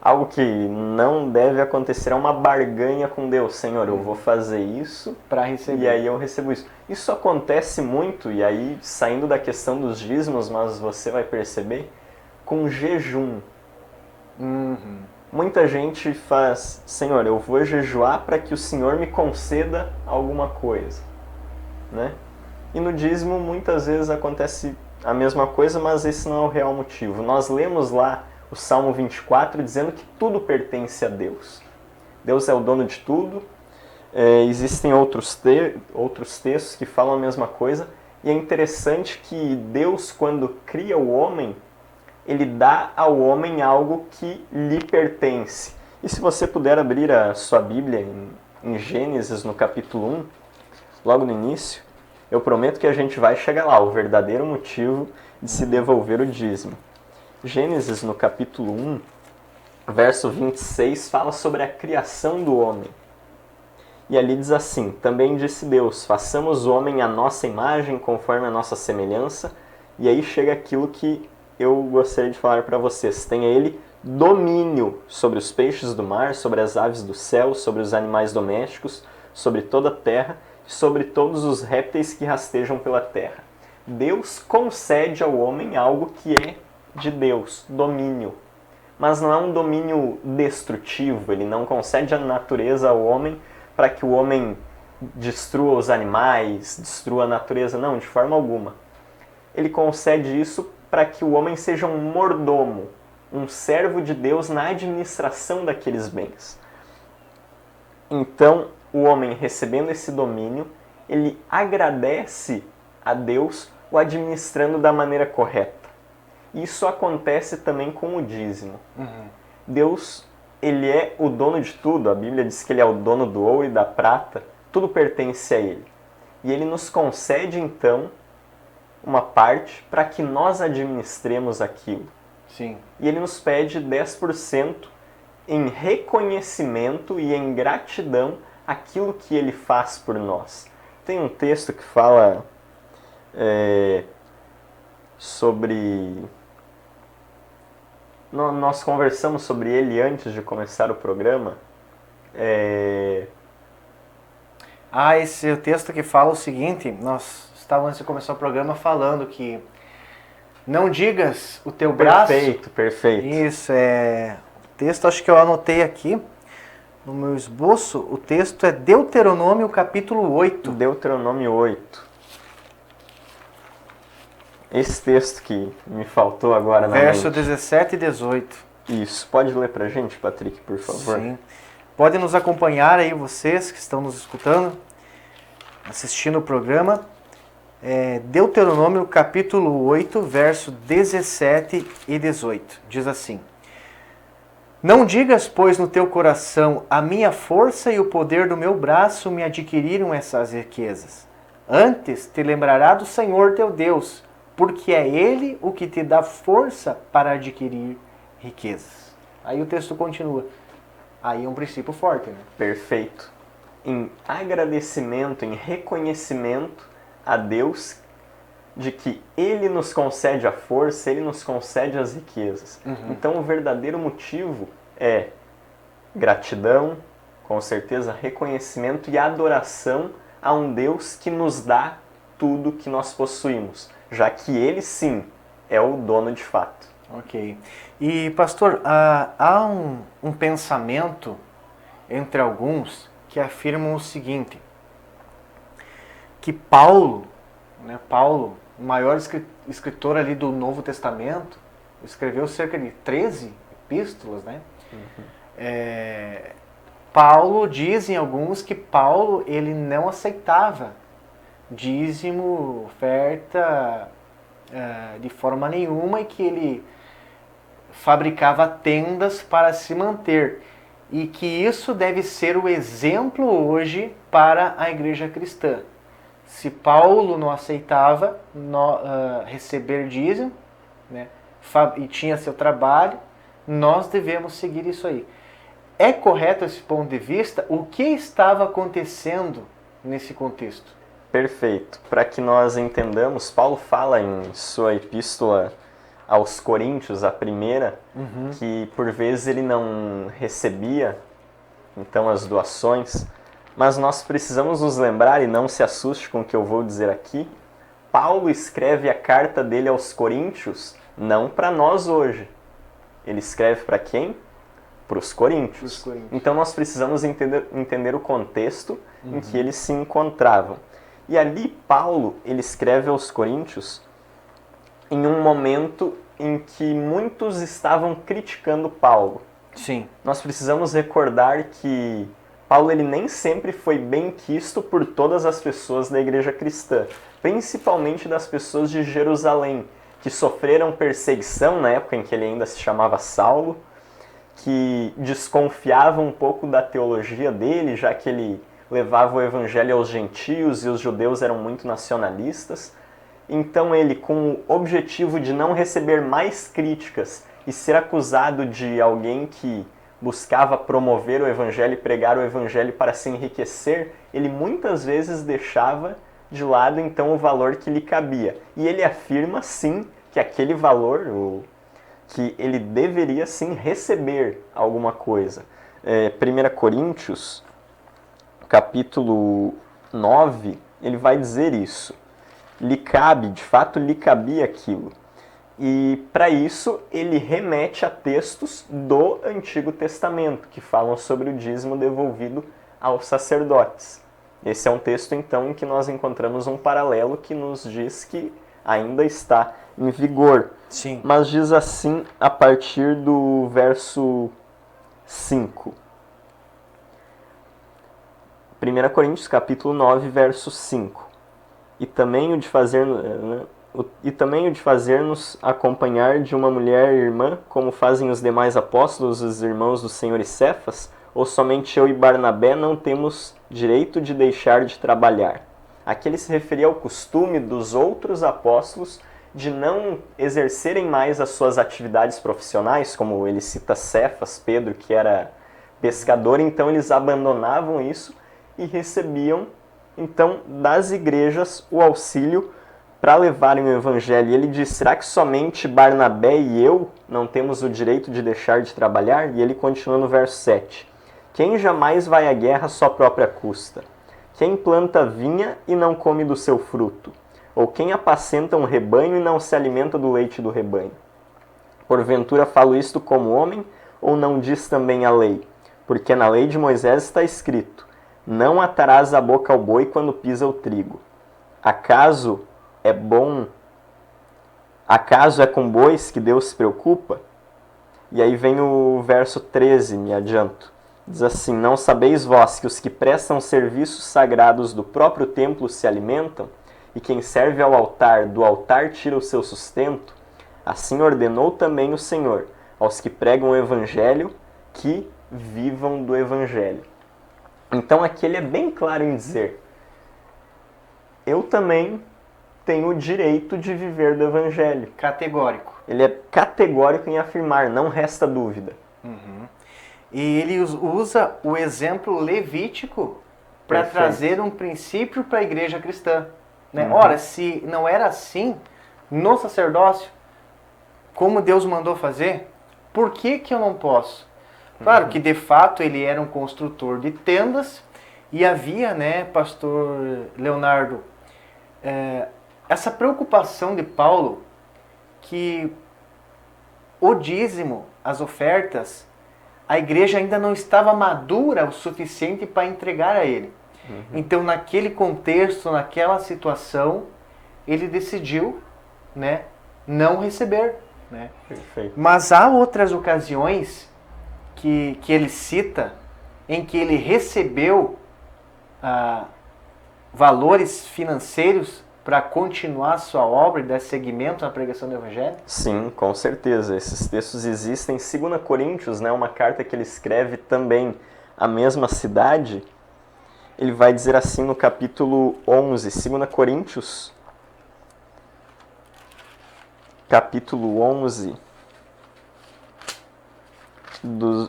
Speaker 2: Algo que não deve acontecer é uma barganha com Deus. Senhor, eu vou fazer isso
Speaker 1: para receber.
Speaker 2: E aí eu recebo isso. Isso acontece muito, e aí saindo da questão dos dízimos, mas você vai perceber, com jejum. Muita gente faz, Senhor, eu vou jejuar para que o Senhor me conceda alguma coisa, né? E no dízimo muitas vezes acontece a mesma coisa, mas esse não é o real motivo. Nós lemos lá o Salmo 24 dizendo que tudo pertence a Deus. Deus é o dono de tudo. Existem outros textos que falam a mesma coisa. E é interessante que Deus, quando cria o homem, ele dá ao homem algo que lhe pertence. E se você puder abrir a sua Bíblia em Gênesis, no capítulo 1, logo no início, eu prometo que a gente vai chegar lá, o verdadeiro motivo de se devolver o dízimo. Gênesis, no capítulo 1, verso 26, fala sobre a criação do homem. E ali diz assim, também disse Deus, façamos o homem à nossa imagem, conforme a nossa semelhança. E aí chega aquilo que eu gostaria de falar para vocês. Tenha ele domínio sobre os peixes do mar, sobre as aves do céu, sobre os animais domésticos, sobre toda a terra, sobre todos os répteis que rastejam pela terra. Deus concede ao homem algo que é de Deus, domínio. Mas não é um domínio destrutivo, ele não concede a natureza ao homem para que o homem destrua os animais, destrua a natureza, não, de forma alguma. Ele concede isso para que o homem seja um mordomo, um servo de Deus na administração daqueles bens. Então, o homem recebendo esse domínio, ele agradece a Deus o administrando da maneira correta. Isso acontece também com o dízimo. Deus, ele é o dono de tudo. A Bíblia diz que ele é o dono do ouro e da prata. Tudo pertence a ele. E ele nos concede, então, uma parte para que nós administremos aquilo.
Speaker 1: Sim.
Speaker 2: E ele nos pede 10% em reconhecimento e em gratidão aquilo que ele faz por nós. Tem um texto que fala sobre... Nós conversamos sobre ele antes de começar o programa.
Speaker 1: Esse é o texto que fala o seguinte, nós estávamos antes de começar o programa falando que não digas o teu braço...
Speaker 2: Perfeito.
Speaker 1: Isso, o texto acho que eu anotei aqui. No meu esboço, o texto é Deuteronômio capítulo 8.
Speaker 2: Deuteronômio 8. Esse texto que me faltou agora na
Speaker 1: Verso
Speaker 2: mente.
Speaker 1: 17 e 18.
Speaker 2: Isso. Pode ler pra gente, Patrick, por favor?
Speaker 1: Sim. Podem nos acompanhar aí, vocês que estão nos escutando, assistindo o programa. Deuteronômio capítulo 8, verso 17 e 18. Diz assim: Não digas, pois, no teu coração, a minha força e o poder do meu braço me adquiriram essas riquezas. Antes te lembrará do Senhor teu Deus, porque é Ele o que te dá força para adquirir riquezas. Aí o texto continua. Aí é um princípio forte, né?
Speaker 2: Perfeito. Em agradecimento, em reconhecimento a Deus de que Ele nos concede a força, Ele nos concede as riquezas. Então o verdadeiro motivo é gratidão, com certeza reconhecimento e adoração a um Deus que nos dá tudo que nós possuímos, já que Ele sim é o dono de fato.
Speaker 1: Ok. E, pastor, há um pensamento entre alguns que afirmam o seguinte, que Paulo, né, Paulo, o maior escritor ali do Novo Testamento, escreveu cerca de 13 epístolas, né? Paulo, dizem alguns que Paulo ele não aceitava dízimo, oferta de forma nenhuma, e que ele fabricava tendas para se manter, e que isso deve ser o exemplo hoje para a igreja cristã. Se Paulo não aceitava receber dízimo, né, e tinha seu trabalho, nós devemos seguir isso aí. É correto esse ponto de vista? O que estava acontecendo nesse contexto?
Speaker 2: Perfeito. Para que nós entendamos, Paulo fala em sua epístola aos Coríntios, a primeira, que por vezes ele não recebia então as doações, mas nós precisamos nos lembrar, e não se assuste com o que eu vou dizer aqui, Paulo escreve a carta dele aos Coríntios não para nós hoje. Ele escreve para quem? Para os Coríntios. Então nós precisamos entender o contexto em que eles se encontravam. E ali Paulo, ele escreve aos Coríntios em um momento em que muitos estavam criticando Paulo.
Speaker 1: Sim.
Speaker 2: Nós precisamos recordar que Paulo ele nem sempre foi bem quisto por todas as pessoas da igreja cristã, principalmente das pessoas de Jerusalém, que sofreram perseguição na época em que ele ainda se chamava Saulo, que desconfiavam um pouco da teologia dele, já que ele levava o evangelho aos gentios e os judeus eram muito nacionalistas. Então ele, com o objetivo de não receber mais críticas e ser acusado de alguém que buscava promover o evangelho e pregar o evangelho para se enriquecer, ele muitas vezes deixava de lado então o valor que lhe cabia. E ele afirma sim que aquele valor, que ele deveria sim receber alguma coisa. 1 Coríntios, capítulo 9, ele vai dizer isso. Lhe cabe, de fato lhe cabia aquilo. E para isso ele remete a textos do Antigo Testamento, que falam sobre o dízimo devolvido aos sacerdotes. Esse é um texto então em que nós encontramos um paralelo que nos diz que ainda está em vigor.
Speaker 1: Sim.
Speaker 2: Mas diz assim a partir do verso 5. 1 Coríntios capítulo 9, verso 5. E também o de fazer-nos acompanhar de uma mulher irmã, como fazem os demais apóstolos, os irmãos do Senhor e Cefas, ou somente eu e Barnabé não temos direito de deixar de trabalhar. Aqui ele se referia ao costume dos outros apóstolos de não exercerem mais as suas atividades profissionais, como ele cita Cefas, Pedro, que era pescador, então eles abandonavam isso e recebiam então das igrejas o auxílio para levarem o evangelho. E ele diz, será que somente Barnabé e eu não temos o direito de deixar de trabalhar? E ele continua no verso 7. Quem jamais vai à guerra à sua própria custa? Quem planta vinha e não come do seu fruto? Ou quem apacenta um rebanho e não se alimenta do leite do rebanho? Porventura falo isto como homem, ou não diz também a lei? Porque na lei de Moisés está escrito, não atarás a boca ao boi quando pisa o trigo. Acaso é com bois que Deus se preocupa? E aí vem o verso 13, me adianto. Diz assim, não sabeis vós que os que prestam serviços sagrados do próprio templo se alimentam? E quem serve ao altar, do altar tira o seu sustento? Assim ordenou também o Senhor aos que pregam o evangelho que vivam do evangelho. Então aqui ele é bem claro em dizer, eu também tenho o direito de viver do evangelho.
Speaker 1: Categórico.
Speaker 2: Ele é categórico em afirmar, não resta dúvida.
Speaker 1: E ele usa o exemplo levítico para trazer um princípio para a igreja cristã. Né? Ora, se não era assim no sacerdócio, como Deus mandou fazer, por que eu não posso? Claro que de fato ele era um construtor de tendas e havia, né, pastor Leonardo, essa preocupação de Paulo que o dízimo, as ofertas, a igreja ainda não estava madura o suficiente para entregar a ele. Então, naquele contexto, naquela situação, ele decidiu, né, não receber. Né?
Speaker 2: Perfeito.
Speaker 1: Mas há outras ocasiões que ele cita em que ele recebeu valores financeiros para continuar sua obra e dar seguimento à pregação do Evangelho?
Speaker 2: Sim, com certeza. Esses textos existem. 2 Coríntios, né, uma carta que ele escreve também à mesma cidade, ele vai dizer assim no capítulo 11, 2 Coríntios, capítulo 11,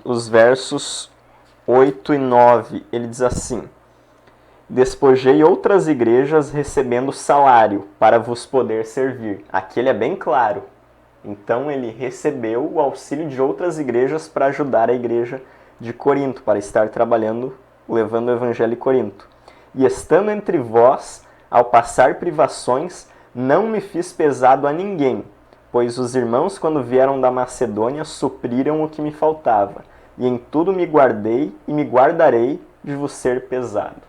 Speaker 2: os versos 8 e 9, ele diz assim: despojei outras igrejas recebendo salário para vos poder servir. Aqui ele é bem claro. Então ele recebeu o auxílio de outras igrejas para ajudar a igreja de Corinto, para estar trabalhando, levando o evangelho em Corinto. E estando entre vós, ao passar privações, não me fiz pesado a ninguém, pois os irmãos, quando vieram da Macedônia, supriram o que me faltava. E em tudo me guardei e me guardarei de vos ser pesado.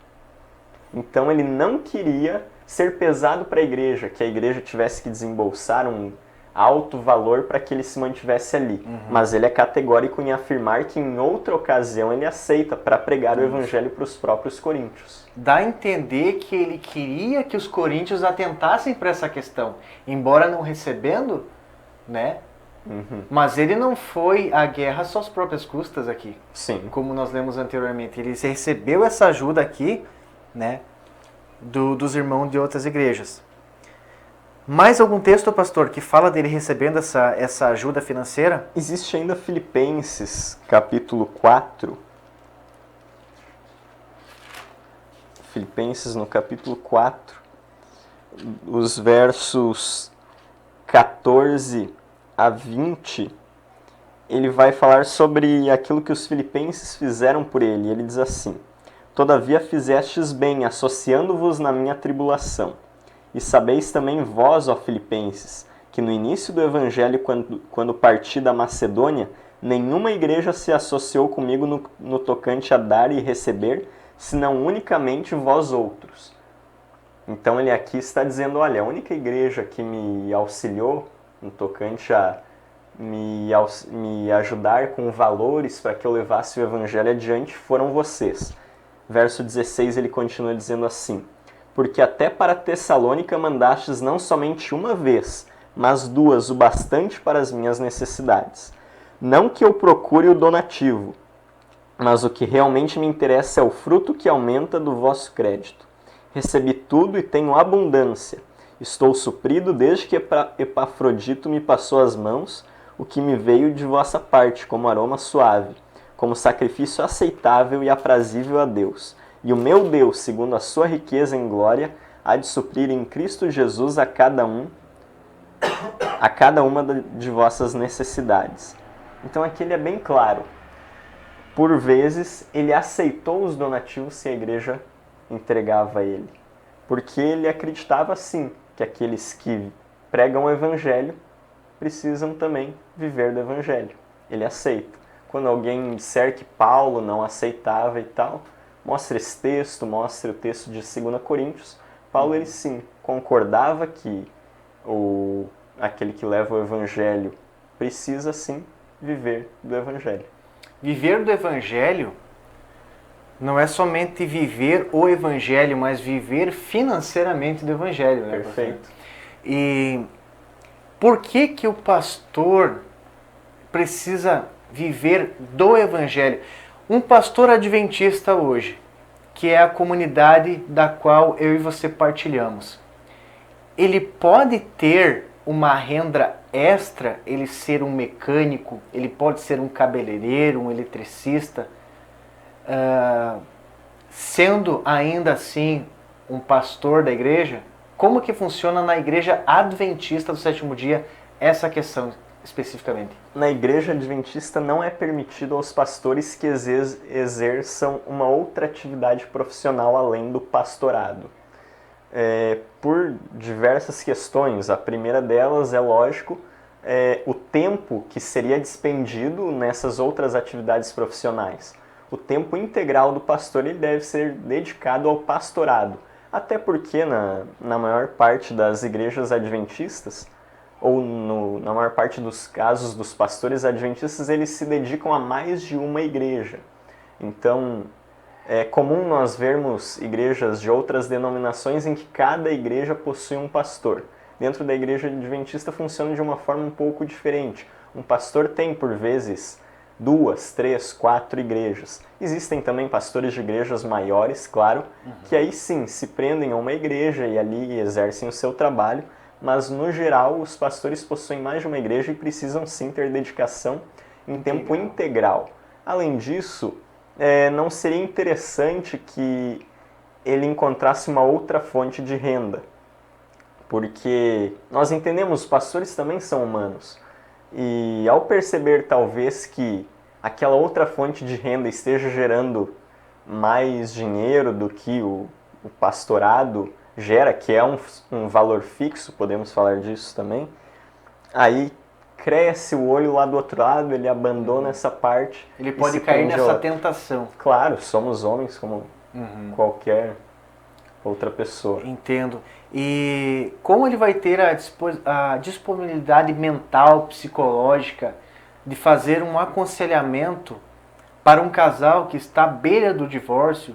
Speaker 2: Então ele não queria ser pesado para a igreja, que a igreja tivesse que desembolsar um alto valor para que ele se mantivesse ali. Mas ele é categórico em afirmar que em outra ocasião ele aceita para pregar o evangelho para os próprios coríntios.
Speaker 1: Dá a entender que ele queria que os coríntios atentassem para essa questão, embora não recebendo, né? Mas ele não foi à guerra às suas próprias custas aqui.
Speaker 2: Sim.
Speaker 1: Como nós lemos anteriormente. Ele recebeu essa ajuda aqui, né, dos irmãos de outras igrejas. Mais algum texto, pastor, que fala dele recebendo essa ajuda financeira?
Speaker 2: Existe ainda Filipenses, capítulo 4. Filipenses, no capítulo 4, os versos 14 a 20, ele vai falar sobre aquilo que os filipenses fizeram por ele. Ele diz assim: todavia fizestes bem, associando-vos na minha tribulação. E sabeis também vós, ó Filipenses, que no início do Evangelho, quando parti da Macedônia, nenhuma igreja se associou comigo no tocante a dar e receber, senão unicamente vós outros. Então ele aqui está dizendo, olha, a única igreja que me auxiliou no tocante a me ajudar com valores para que eu levasse o Evangelho adiante foram vocês. Verso 16 ele continua dizendo assim: porque até para Tessalônica mandastes não somente uma vez, mas duas, o bastante para as minhas necessidades. Não que eu procure o donativo, mas o que realmente me interessa é o fruto que aumenta do vosso crédito. Recebi tudo e tenho abundância. Estou suprido desde que Epafrodito me passou as mãos, o que me veio de vossa parte, como aroma suave, como sacrifício aceitável e aprazível a Deus. E o meu Deus, segundo a sua riqueza em glória, há de suprir em Cristo Jesus a cada uma de vossas necessidades. Então aqui ele é bem claro. Por vezes, ele aceitou os donativos se a igreja entregava a ele. Porque ele acreditava, sim, que aqueles que pregam o evangelho precisam também viver do evangelho. Ele aceita. Quando alguém disser que Paulo não aceitava e tal, mostra esse texto, mostra o texto de 2 Coríntios, Paulo, ele sim, concordava que aquele que leva o evangelho precisa sim viver do evangelho.
Speaker 1: Viver do evangelho não é somente viver o evangelho, mas viver financeiramente do evangelho, né?
Speaker 2: Perfeito.
Speaker 1: E por que o pastor precisa viver do evangelho? Um pastor adventista hoje, que é a comunidade da qual eu e você partilhamos, ele pode ter uma renda extra, ele ser um mecânico, ele pode ser um cabeleireiro, um eletricista, sendo ainda assim um pastor da igreja? Como que funciona na igreja adventista do sétimo dia essa questão especificamente?
Speaker 2: Na igreja adventista não é permitido aos pastores que exerçam uma outra atividade profissional além do pastorado. Por diversas questões. A primeira delas é, lógico, o tempo que seria despendido nessas outras atividades profissionais. O tempo integral do pastor ele deve ser dedicado ao pastorado. Até porque na maior parte das igrejas adventistas, ou na maior parte dos casos dos pastores adventistas, eles se dedicam a mais de uma igreja. Então, é comum nós vermos igrejas de outras denominações em que cada igreja possui um pastor. Dentro da igreja adventista funciona de uma forma um pouco diferente. Um pastor tem, por vezes, 2, 3, 4 igrejas. Existem também pastores de igrejas maiores, claro, que aí sim se prendem a uma igreja e ali exercem o seu trabalho, mas no geral os pastores possuem mais de uma igreja e precisam sim ter dedicação em tempo integral. Além disso, não seria interessante que ele encontrasse uma outra fonte de renda, porque nós entendemos, os pastores também são humanos, e ao perceber talvez que aquela outra fonte de renda esteja gerando mais dinheiro do que o pastorado gera, que é um valor fixo, podemos falar disso também, aí cresce o olho lá do outro lado, ele abandona essa parte.
Speaker 1: Ele pode cair nessa tentação.
Speaker 2: Claro, somos homens como qualquer outra pessoa.
Speaker 1: Entendo. E como ele vai ter a disponibilidade mental, psicológica, de fazer um aconselhamento para um casal que está à beira do divórcio,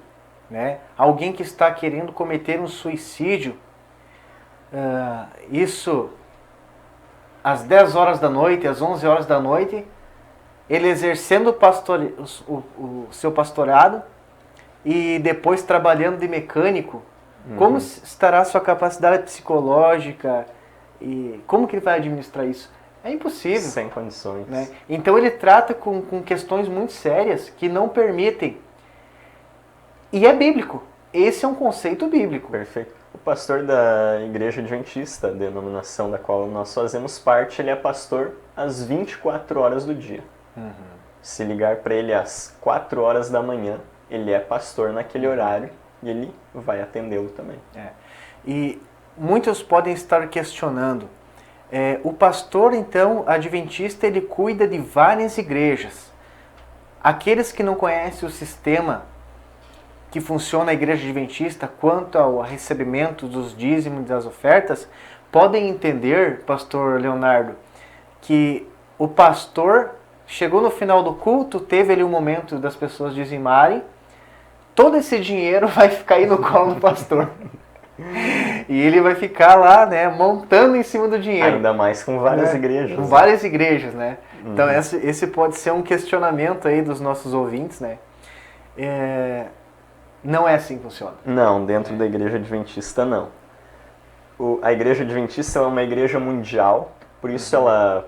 Speaker 1: né? Alguém que está querendo cometer um suicídio, isso às 10 horas da noite, às 11 horas da noite, ele exercendo o seu pastorado e depois trabalhando de mecânico. Como estará a sua capacidade psicológica e como que ele vai administrar isso? É impossível.
Speaker 2: Sem condições.
Speaker 1: Né? Então ele trata com questões muito sérias que não permitem. E é bíblico. Esse é um conceito bíblico.
Speaker 2: Perfeito. O pastor da Igreja Adventista, denominação da qual nós fazemos parte, ele é pastor às 24 horas do dia. Se ligar para ele às 4 horas da manhã, ele é pastor naquele horário e ele vai atendê-lo também.
Speaker 1: E muitos podem estar questionando, o pastor, então, adventista, ele cuida de várias igrejas. Aqueles que não conhecem o sistema que funciona a igreja adventista quanto ao recebimento dos dízimos e das ofertas, podem entender, pastor Leonardo, que o pastor chegou no final do culto, teve ali um momento das pessoas dizimarem, todo esse dinheiro vai ficar aí no colo do pastor. E ele vai ficar lá, né, montando em cima do dinheiro.
Speaker 2: Ainda mais com várias igrejas.
Speaker 1: Com várias igrejas, né? Então esse pode ser um questionamento aí dos nossos ouvintes, né? Não é assim que funciona.
Speaker 2: Não, dentro da igreja adventista não. A igreja adventista é uma igreja mundial, por isso ela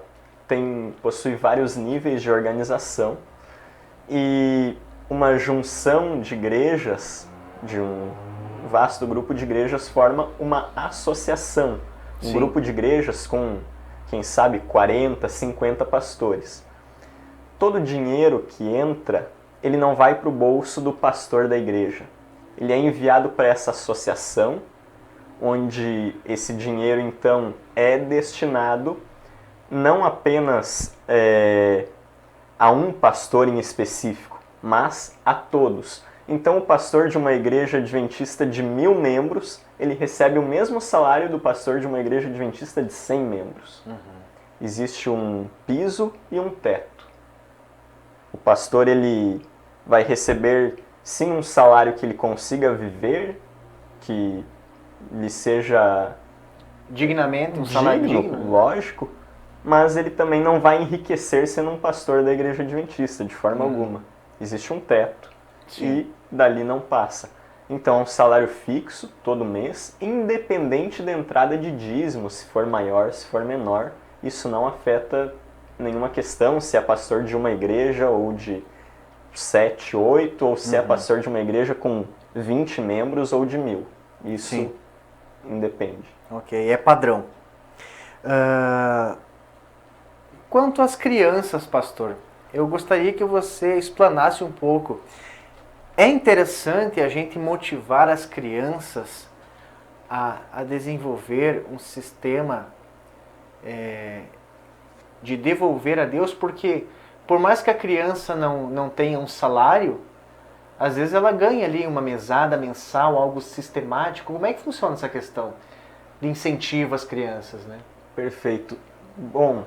Speaker 2: possui vários níveis de organização e uma junção de igrejas, de um vasto grupo de igrejas, forma uma associação. Um grupo de igrejas com, quem sabe, 40, 50 pastores. Todo o dinheiro que entra, ele não vai para o bolso do pastor da igreja. Ele é enviado para essa associação, onde esse dinheiro, então, é destinado não apenas a um pastor em específico, mas a todos. Então, o pastor de uma igreja adventista de 1000 membros, ele recebe o mesmo salário do pastor de uma igreja adventista de 100 membros. Existe um piso e um teto. O pastor, ele vai receber, sim, um salário que ele consiga viver, que lhe seja
Speaker 1: dignamente, um salário digno,
Speaker 2: lógico, mas ele também não vai enriquecer sendo um pastor da igreja adventista, de forma alguma. Existe um teto e dali não passa. Então, é um salário fixo todo mês, independente da entrada de dízimo, se for maior, se for menor. Isso não afeta nenhuma questão se é pastor de uma igreja ou de 7, 8, ou se é pastor de uma igreja com 20 membros ou de 1000. Isso independe.
Speaker 1: Ok, é padrão. Quanto às crianças, pastor, eu gostaria que você explanasse um pouco. É interessante a gente motivar as crianças a desenvolver um sistema de devolver a Deus, porque por mais que a criança não tenha um salário, às vezes ela ganha ali uma mesada mensal, algo sistemático. Como é que funciona essa questão de incentivo às crianças, né?
Speaker 2: Perfeito. Bom,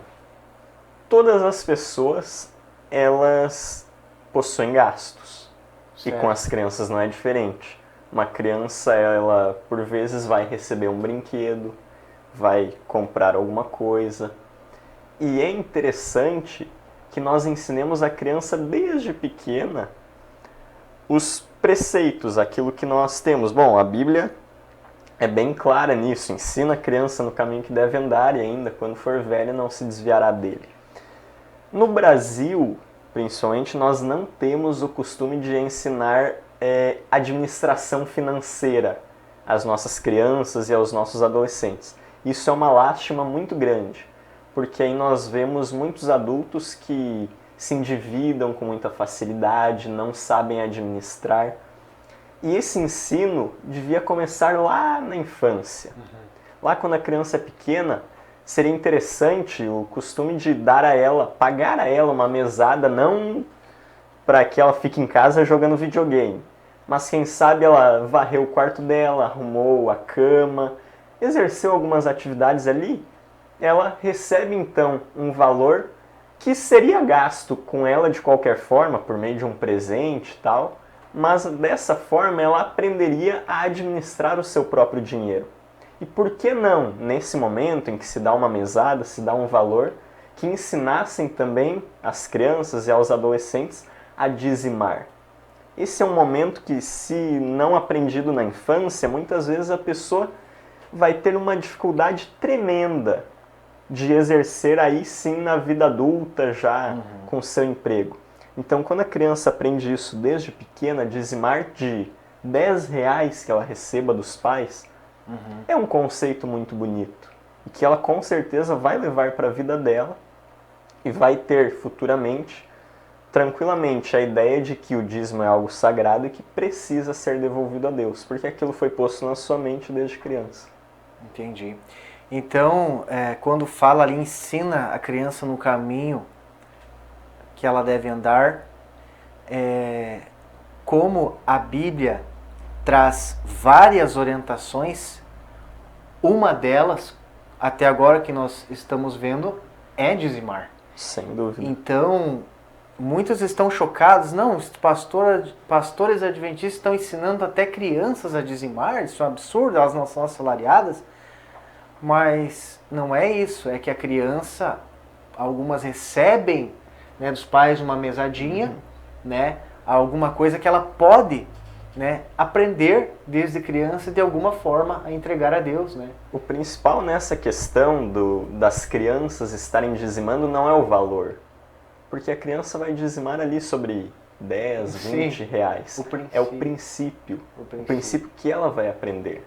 Speaker 2: todas as pessoas, elas possuem gastos.
Speaker 1: Certo.
Speaker 2: E com as crianças não é diferente. Uma criança, ela por vezes vai receber um brinquedo, vai comprar alguma coisa. E é interessante que nós ensinemos a criança desde pequena os preceitos, aquilo que nós temos. Bom, a Bíblia é bem clara nisso, ensina a criança no caminho que deve andar e ainda quando for velha não se desviará dele. No Brasil, principalmente, nós não temos o costume de ensinar administração financeira às nossas crianças e aos nossos adolescentes. Isso é uma lástima muito grande, porque aí nós vemos muitos adultos que se endividam com muita facilidade, não sabem administrar. E esse ensino devia começar lá na infância. Lá quando a criança é pequena, seria interessante o costume de dar a ela, pagar a ela uma mesada, não para que ela fique em casa jogando videogame, mas quem sabe ela varreu o quarto dela, arrumou a cama, exerceu algumas atividades ali, ela recebe então um valor que seria gasto com ela de qualquer forma, por meio de um presente e tal, mas dessa forma ela aprenderia a administrar o seu próprio dinheiro. E por que não, nesse momento em que se dá uma mesada, se dá um valor, que ensinassem também às crianças e aos adolescentes a dizimar? Esse é um momento que, se não aprendido na infância, muitas vezes a pessoa vai ter uma dificuldade tremenda de exercer aí sim na vida adulta, já com seu emprego. Então, quando a criança aprende isso desde pequena, dizimar de R$10 que ela receba dos pais, é um conceito muito bonito. E que ela com certeza vai levar para a vida dela e vai ter futuramente, tranquilamente, a ideia de que o dízimo é algo sagrado e que precisa ser devolvido a Deus, porque aquilo foi posto na sua mente desde criança.
Speaker 1: Entendi. Então, quando fala ali, ensina a criança no caminho que ela deve andar, como a Bíblia traz várias orientações, uma delas, até agora que nós estamos vendo, é dizimar.
Speaker 2: Sem dúvida.
Speaker 1: Então, muitos estão chocados, não, os pastores adventistas estão ensinando até crianças a dizimar, isso é um absurdo, elas não são assalariadas, mas não é isso, é que a criança, algumas recebem, né, dos pais uma mesadinha, né, alguma coisa que ela pode, né, aprender desde criança de alguma forma a entregar a Deus, né?
Speaker 2: O principal nessa questão das crianças estarem dizimando não é o valor, porque a criança vai dizimar ali sobre 10, 20 reais. É o princípio. O princípio que ela vai aprender.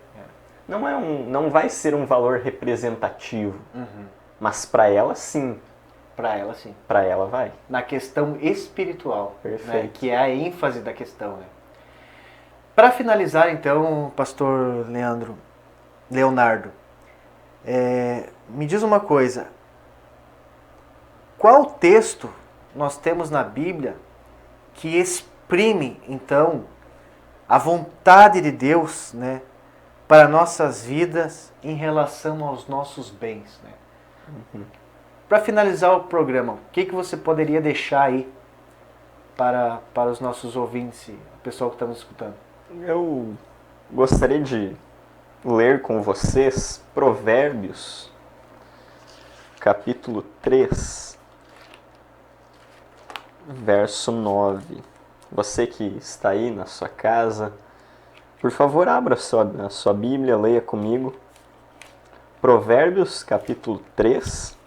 Speaker 2: Não vai ser um valor representativo, mas para ela sim.
Speaker 1: Para ela sim.
Speaker 2: Para ela vai.
Speaker 1: Na questão espiritual,
Speaker 2: perfeito,
Speaker 1: né, que é a ênfase da questão, né? Para finalizar, então, pastor Leonardo, me diz uma coisa. Qual texto nós temos na Bíblia que exprime, então, a vontade de Deus, né, para nossas vidas em relação aos nossos bens, né? Para finalizar o programa, o que você poderia deixar aí para os nossos ouvintes, o pessoal que está nos escutando?
Speaker 2: Eu gostaria de ler com vocês Provérbios, capítulo 3, verso 9. Você que está aí na sua casa, por favor, abra a sua Bíblia, leia comigo. Provérbios, capítulo 3,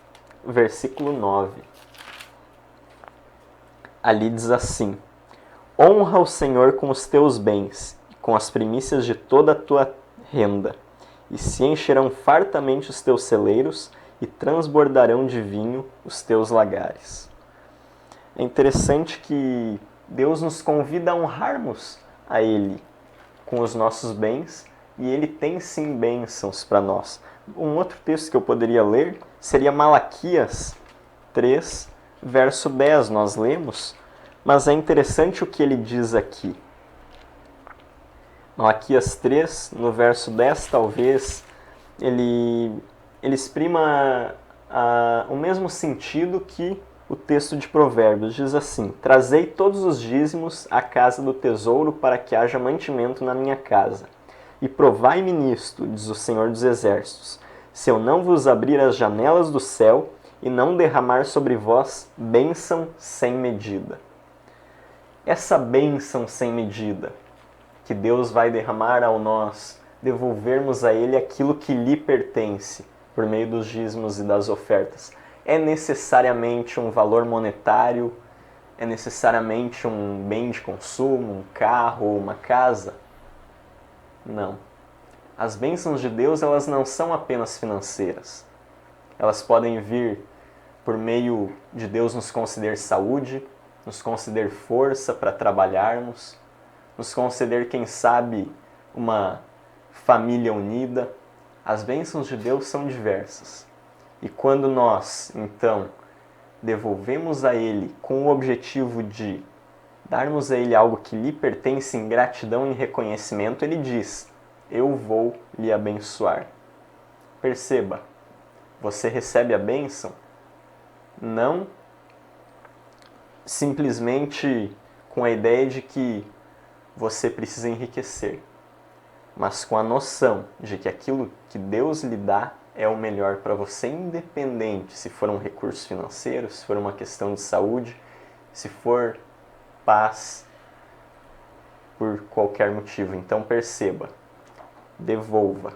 Speaker 2: versículo 9. Ali diz assim: honra o Senhor com os teus bens e com as primícias de toda a tua renda, e se encherão fartamente os teus celeiros e transbordarão de vinho os teus lagares. É interessante que Deus nos convida a honrarmos a Ele com os nossos bens, e Ele tem sim bênçãos para nós. Um outro texto que eu poderia ler seria Malaquias 3, verso 10 nós lemos, mas é interessante o que ele diz aqui. Malaquias 3, no verso 10, talvez, ele exprima o mesmo sentido que o texto de Provérbios. Diz assim: trazei todos os dízimos à casa do tesouro para que haja mantimento na minha casa. E provai-me nisto, diz o Senhor dos Exércitos, se eu não vos abrir as janelas do céu e não derramar sobre vós bênção sem medida. Essa bênção sem medida que Deus vai derramar ao nós devolvermos a Ele aquilo que lhe pertence por meio dos dízimos e das ofertas, é necessariamente um valor monetário? É necessariamente um bem de consumo, um carro ou uma casa? Não. As bênçãos de Deus, elas não são apenas financeiras. Elas podem vir por meio de Deus nos conceder saúde, nos conceder força para trabalharmos, nos conceder, quem sabe, uma família unida. As bênçãos de Deus são diversas. E quando nós, então, devolvemos a Ele com o objetivo de darmos a Ele algo que lhe pertence em gratidão e em reconhecimento, Ele diz: eu vou lhe abençoar. Perceba, você recebe a bênção não simplesmente com a ideia de que você precisa enriquecer, mas com a noção de que aquilo que Deus lhe dá é o melhor para você, independente se for um recurso financeiro, se for uma questão de saúde, se for paz, por qualquer motivo. Então perceba, devolva,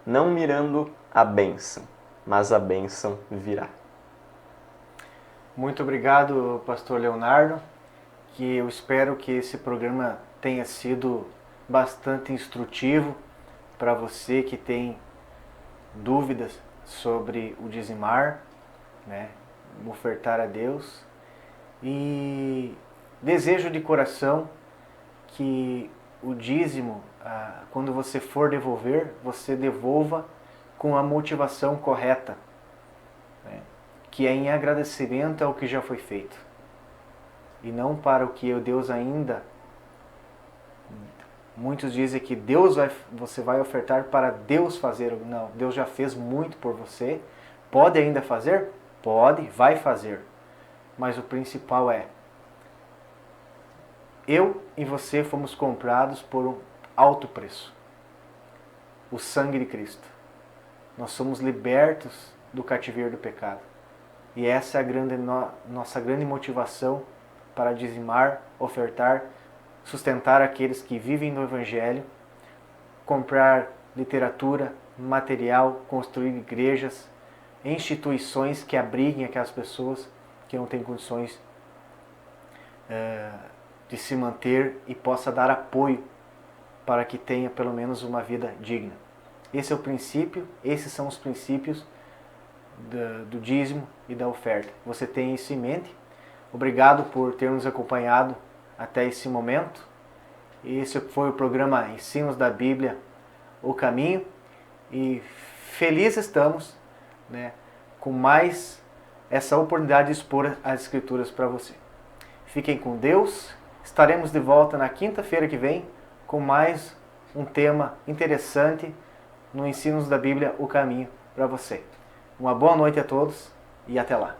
Speaker 2: não mirando a bênção, mas a bênção virá.
Speaker 1: Muito obrigado, pastor Leonardo, que eu espero que esse programa tenha sido bastante instrutivo para você que tem dúvidas sobre o dizimar, né, ofertar a Deus, e desejo de coração que o dízimo, quando você for devolver, você devolva com a motivação correta, né, que é em agradecimento ao que já foi feito, e não para o que Deus ainda. Muitos dizem que você vai ofertar para Deus fazer. Não, Deus já fez muito por você. Pode ainda fazer? Pode, vai fazer. Mas o principal é: eu e você fomos comprados por um alto preço. O sangue de Cristo. Nós somos libertos do cativeiro do pecado. E essa é nossa grande motivação para dizimar, ofertar, sustentar aqueles que vivem no Evangelho, comprar literatura, material, construir igrejas, instituições que abriguem aquelas pessoas que não têm condições de se manter e possa dar apoio para que tenha pelo menos uma vida digna. Esse é o princípio, esses são os princípios do dízimo e da oferta. Você tem isso em mente? Obrigado por ter nos acompanhado até esse momento. Esse foi o programa Ensinos da Bíblia, o Caminho. E felizes estamos, né, com mais essa oportunidade de expor as Escrituras para você. Fiquem com Deus. Estaremos de volta na quinta-feira que vem com mais um tema interessante no Ensinos da Bíblia, o Caminho, para você. Uma boa noite a todos e até lá.